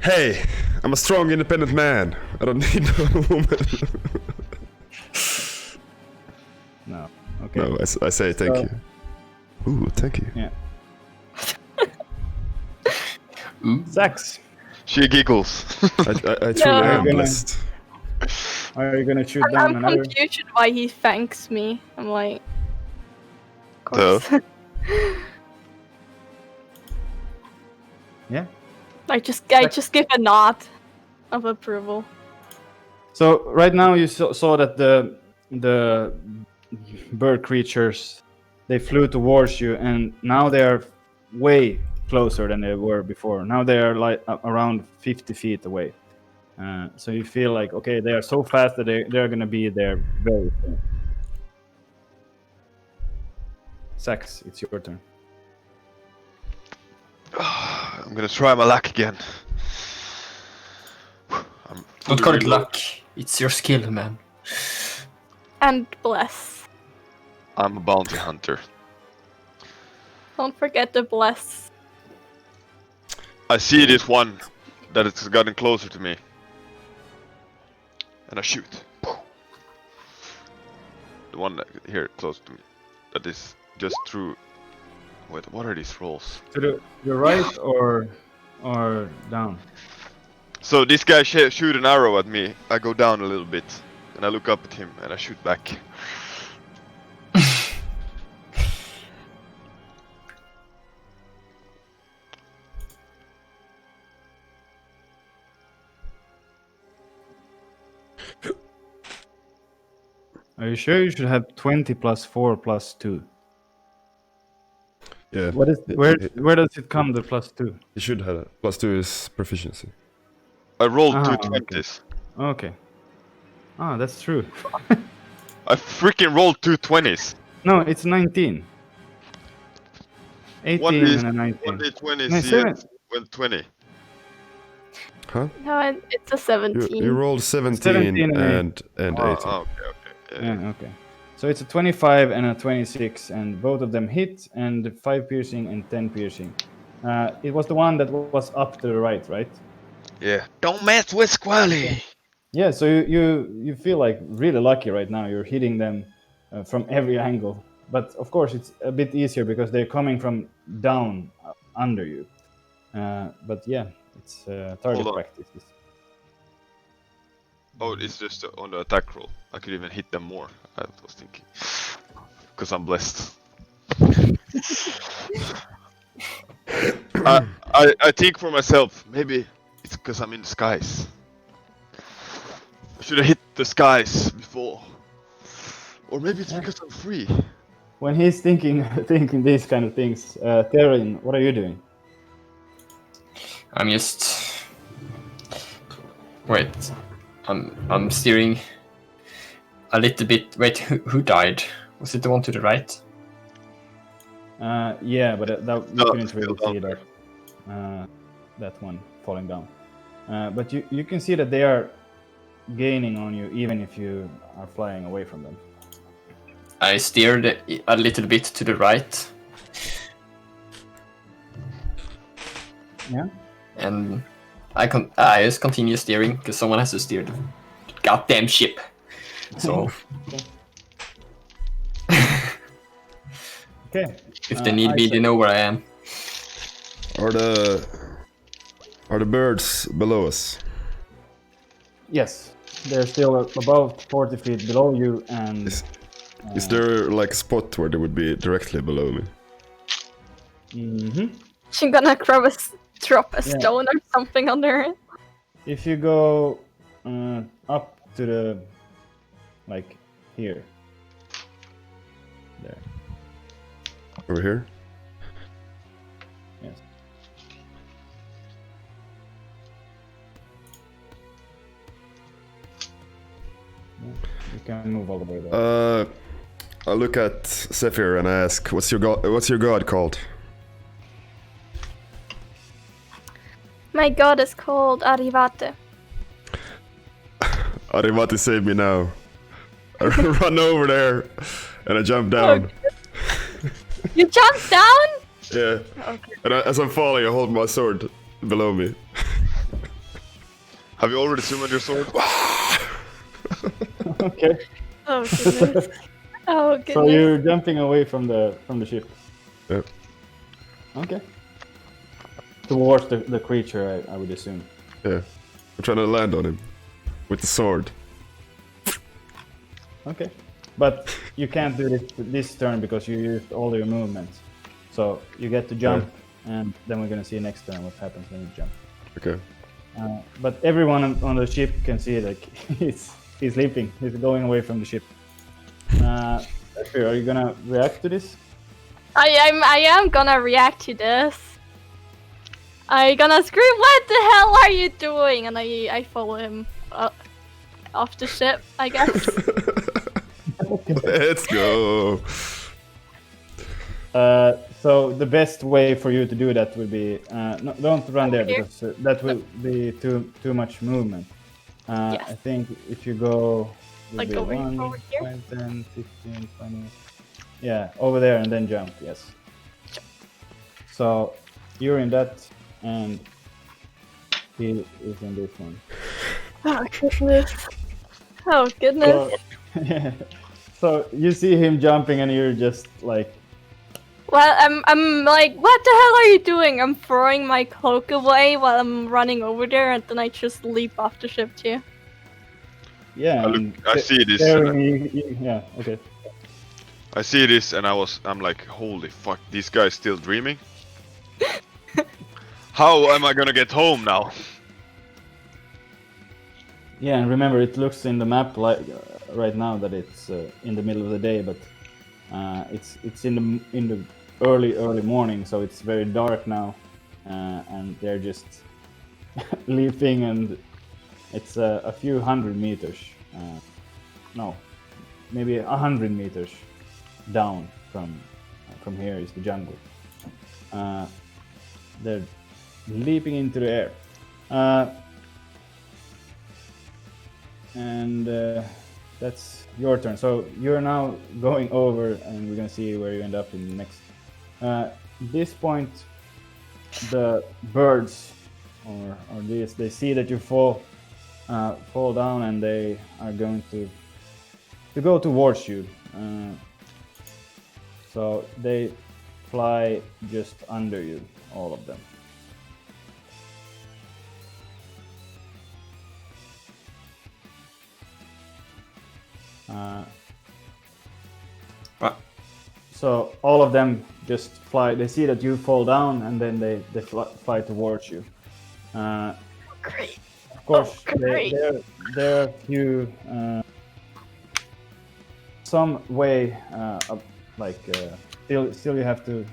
Hey, I'm a strong, independent man. I don't need no woman. No. Okay. No, I say thank So- you. Ooh, thank you. Yeah. Ooh. Sax, She giggles. I truly No. am blessed. are you gonna shoot down I'm another? confused why he thanks me. I'm like, of Duh. course. Yeah. I just give a nod of approval. So right now you saw that the bird creatures, they flew towards you, and now they are way closer than they were before. Now they are like around 50 feet away. So you feel like, okay, they are so fast that they're gonna be there very soon. Sax, it's your turn. I'm gonna try my luck again. I'm Don't call it really- luck. It's your skill, man. And bless. I'm a bounty hunter. Don't forget to bless. I see this one that it's gotten closer to me. And I shoot. The one that here close to me. That is just through. Wait, what are these rolls? To the right or down? So this guy shoot an arrow at me. I go down a little bit, and I look up at him and I shoot back. Are you sure you should have 20 plus 4 plus 2? Yeah. What is where does it come, the plus 2? You should have it. +2 is proficiency. I rolled Ah, two okay. 20s. Okay. Ah, that's true. I freaking rolled two 20s. No, it's 19. 18 One is and a 19. 1 d20, No, see seven. it went 20. Huh? No, it's a 17. You rolled 17 17 and Ah, 18. okay. Yeah, okay. So it's a 25 and a 26, and both of them hit, and 5 piercing and 10 piercing. It was the one that was up to the right, right? Yeah. Don't mess with Squally! Yeah, so you feel like really lucky right now. You're hitting them from every angle. But of course, it's a bit easier because they're coming from down under you. But yeah, it's target Hold on. practice. Oh, it's just on the attack roll. I could even hit them more, I was thinking. Because I'm blessed. I think for myself, maybe it's because I'm in the skies. I should have hit the skies before. Or maybe it's because I'm free. When he's thinking these kind of things, Theron, what are you doing? I'm just. Wait. I'm steering a little bit. Wait, who died? Was it the one to the right? Yeah, but that you No, couldn't still really down see there. that one falling down. But you can see that they are gaining on you even if you are flying away from them. I steered a little bit to the right. Yeah. And I just continue steering because someone has to steer the goddamn ship. So Okay. if they need me, Isaac. they know where I am. Are the birds below us? Yes, they're still about 40 feet below you, and Is there like a spot where they would be directly below me? She's gonna drop a Yeah. stone or something under it. if you go up to the like here, there, Over here? yes. can move all the way there. I look at Zephyr and I ask, "What's your god called?" My god is called Arrivate. Arivati, save me now. I run over there and I jump down. You jumped down? Yeah. Okay. And as I'm falling, I hold my sword below me. Have you already summoned your sword? Okay. Oh goodness. Oh goodness. So you're jumping away from the ship. Yeah. Okay. Towards the creature, I would assume. Yeah. I'm trying to land on him with the sword. Okay. But you can't do this turn because you used all your movements. So you get to jump, and then we're gonna see next turn what happens when you jump. Okay. But everyone on the ship can see like he's leaping. He's going away from the ship. Are you gonna react to this? I am gonna react to this. I gonna scream, "What the hell are you doing?" And I follow him off the ship, I guess. Let's go. So the best way for you to do that would be no, don't run there Here? because that will be too much movement. Yes. I think if you go Like maybe over here? 5, 10, 15, 20. Yeah, over there and then jump. Yes. So you're in that, and he is in this one. Oh goodness. Oh goodness. So, so you see him jumping, and you're just like, Well, I'm like, what the hell are you doing? I'm throwing my cloak away while I'm running over there, and then I just leap off the ship too. yeah. I see this. Yeah. Okay. I see this, and I'm like, holy fuck, this guy's still dreaming. How am I gonna get home now? Yeah, and remember, it looks in the map like right now that it's in the middle of the day, but it's in the early morning, so it's very dark now, and they're just leaping, and it's a few hundred meters, no, maybe 100 meters down from here is the jungle. They're leaping into the air. And that's your turn. So you're now going over, and we're gonna see where you end up in the next. This point, the birds or this, they see that you fall down, and they are going to go towards you. So they fly just under you, all of them. So all of them just fly. They see that you fall down, and then they fly towards you. Great. Of course, great. there are a few some way up, like still you have to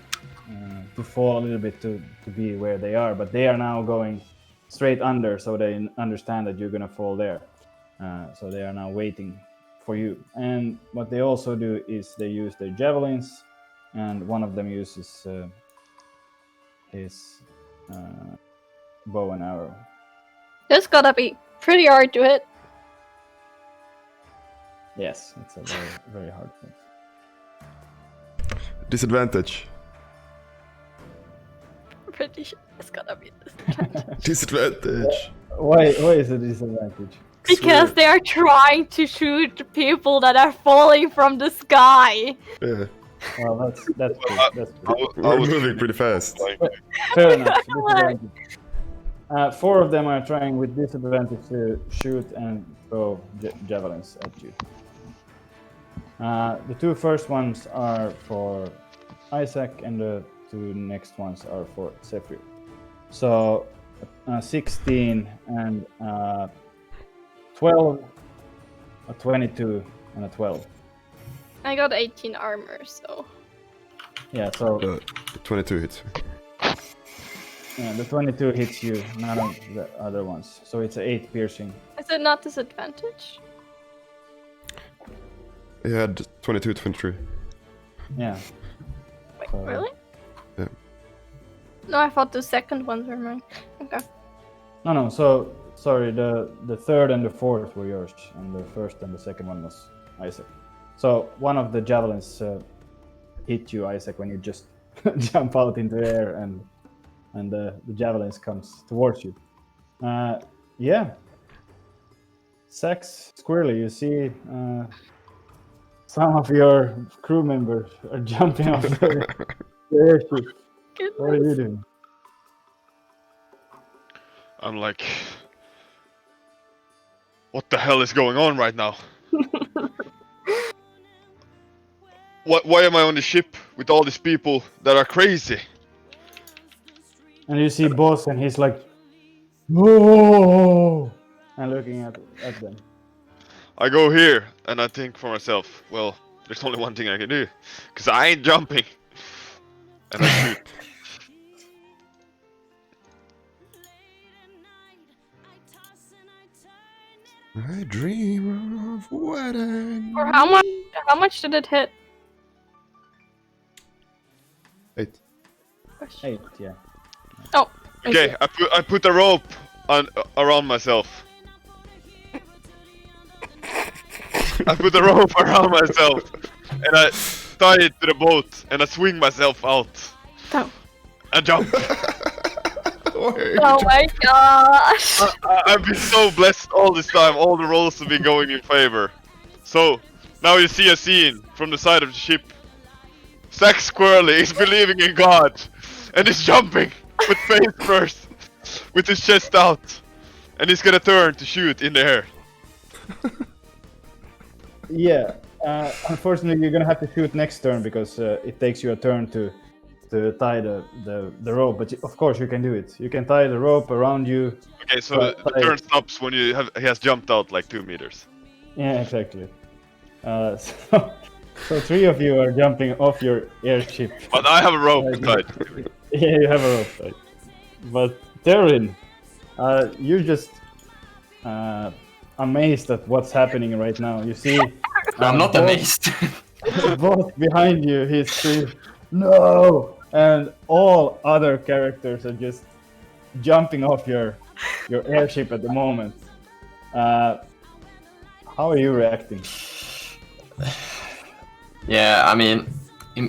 fall a little bit to be where they are, but they are now going straight under, so they understand that you're gonna fall there. So they are now waiting for you. And what they also do is they use their javelins, and one of them uses his bow and arrow. This gotta be pretty hard to hit. Yes, it's a very, very hard thing. Disadvantage. Pretty sure it's gotta be this. Disadvantage. Why is it a disadvantage? Because they are trying to shoot people that are falling from the sky. Yeah. Well, that's good. That's good. We're moving pretty fast. Fair enough. Disadvantage. 4 of them are trying with disadvantage to shoot and throw javelins at you. The 2 first ones are for Isaac, and the 2 next ones are for Zephyr. So 16 and 12, a 22, and a 12. I got 18 armor, so. Yeah, so 22 hits. yeah, the 22 hits you, none of the other ones. So it's 8 piercing. Is it not disadvantage? He had 22, 23. Yeah. Wait, So- really? Yeah. No, I thought the second ones were mine. Okay. No. So sorry, the third and the fourth were yours, and the first and the second one was Isaac. So one of the javelins hit you, Isaac, when you just jump out into the air, and the javelins comes towards you. Yeah. Sax Squirrely, you see some of your crew members are jumping off the airship. What are you doing? I'm like, what the hell is going on right now? Why am I on the ship with all these people that are crazy? And you see Boss, and he's like, whoa, and looking at them. I go here and I think for myself, well, there's only one thing I can do, cause I ain't jumping. And I shoot. I dream of wedding. Or how much did it hit? 8. 8, yeah. Oh. I see. Okay, I put a rope around myself. I put a rope around myself and I tie it to the boat and I swing myself out. Oh. And jump. Oh my gosh. I've been so blessed all this time. All the rolls have been going in favor. So now you see a scene from the side of the ship. Sax Squirrely is believing in God and is jumping with face first, with his chest out, and he's gonna turn to shoot in the air. Yeah. Unfortunately, you're gonna have to shoot next turn because it takes you a turn to tie the rope. But of course, you can do it. You can tie the rope around you. Okay, so the turn stops when he has jumped out like 2 meters. Yeah, exactly. So 3 of you are jumping off your airship. But I have a rope tied. Yeah, you have a rope tied. But Terin, you're just amazed at what's happening right now. You see, I'm not amazed. Boss behind you, he's screaming, "No!" And all other characters are just jumping off your airship at the moment. How are you reacting? Yeah, I mean,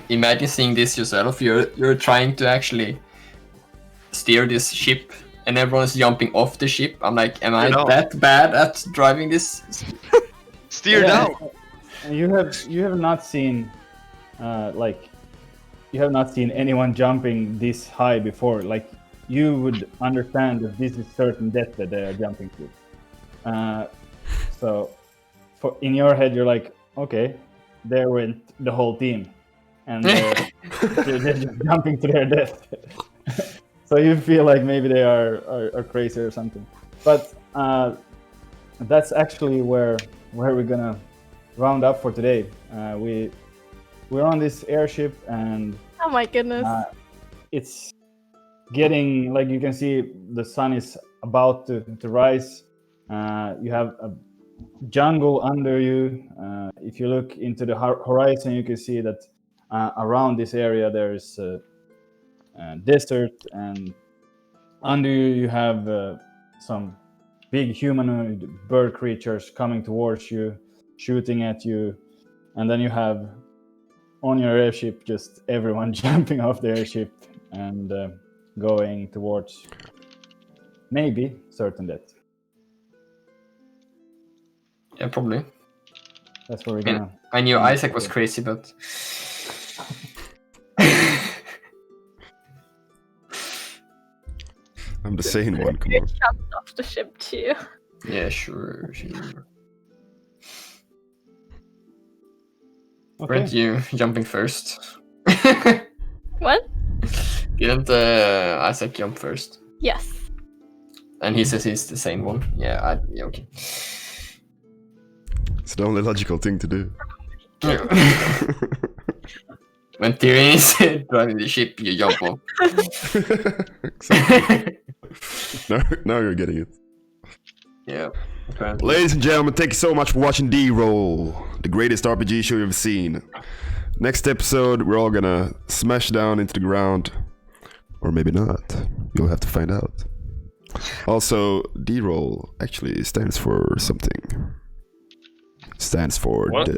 imagine seeing this yourself. You're trying to actually steer this ship, and everyone's jumping off the ship. I'm like, am I that bad at driving this? Steer down. You have not seen you have not seen anyone jumping this high before. Like, you would understand that this is certain death that they are jumping to. So in your head, you're like, okay, there went the whole team, and they're just jumping to their death. So you feel like maybe they are crazy or something. But that's actually where we're gonna round up for today. We're on this airship, and Oh my goodness. it's getting, like, you can see the sun is about to rise. You have a jungle under you. If you look into the horizon, you can see that around this area there is desert, and under you you have some big humanoid bird creatures coming towards you, shooting at you, and then you have on your airship just everyone jumping off the airship and going towards maybe certain death. Yeah, probably. That's where we're gonna. I knew Isaac was crazy, but I'm the sane one, come You on. jumped off the ship too. yeah, sure. Okay. Weren't you jumping first? What? Didn't Isaac jump first? Yes. And he says he's the same one. Yeah, okay. It's the only logical thing to do. When Tyrion is driving the ship, you jump off. Exactly. now you're getting it. Yeah. Apparently. Ladies and gentlemen, thank you so much for watching D-Roll, the greatest RPG show you've seen. Next episode, we're all gonna smash down into the ground. Or maybe not. You'll have to find out. Also, D-Roll actually stands for something. Stands for... What?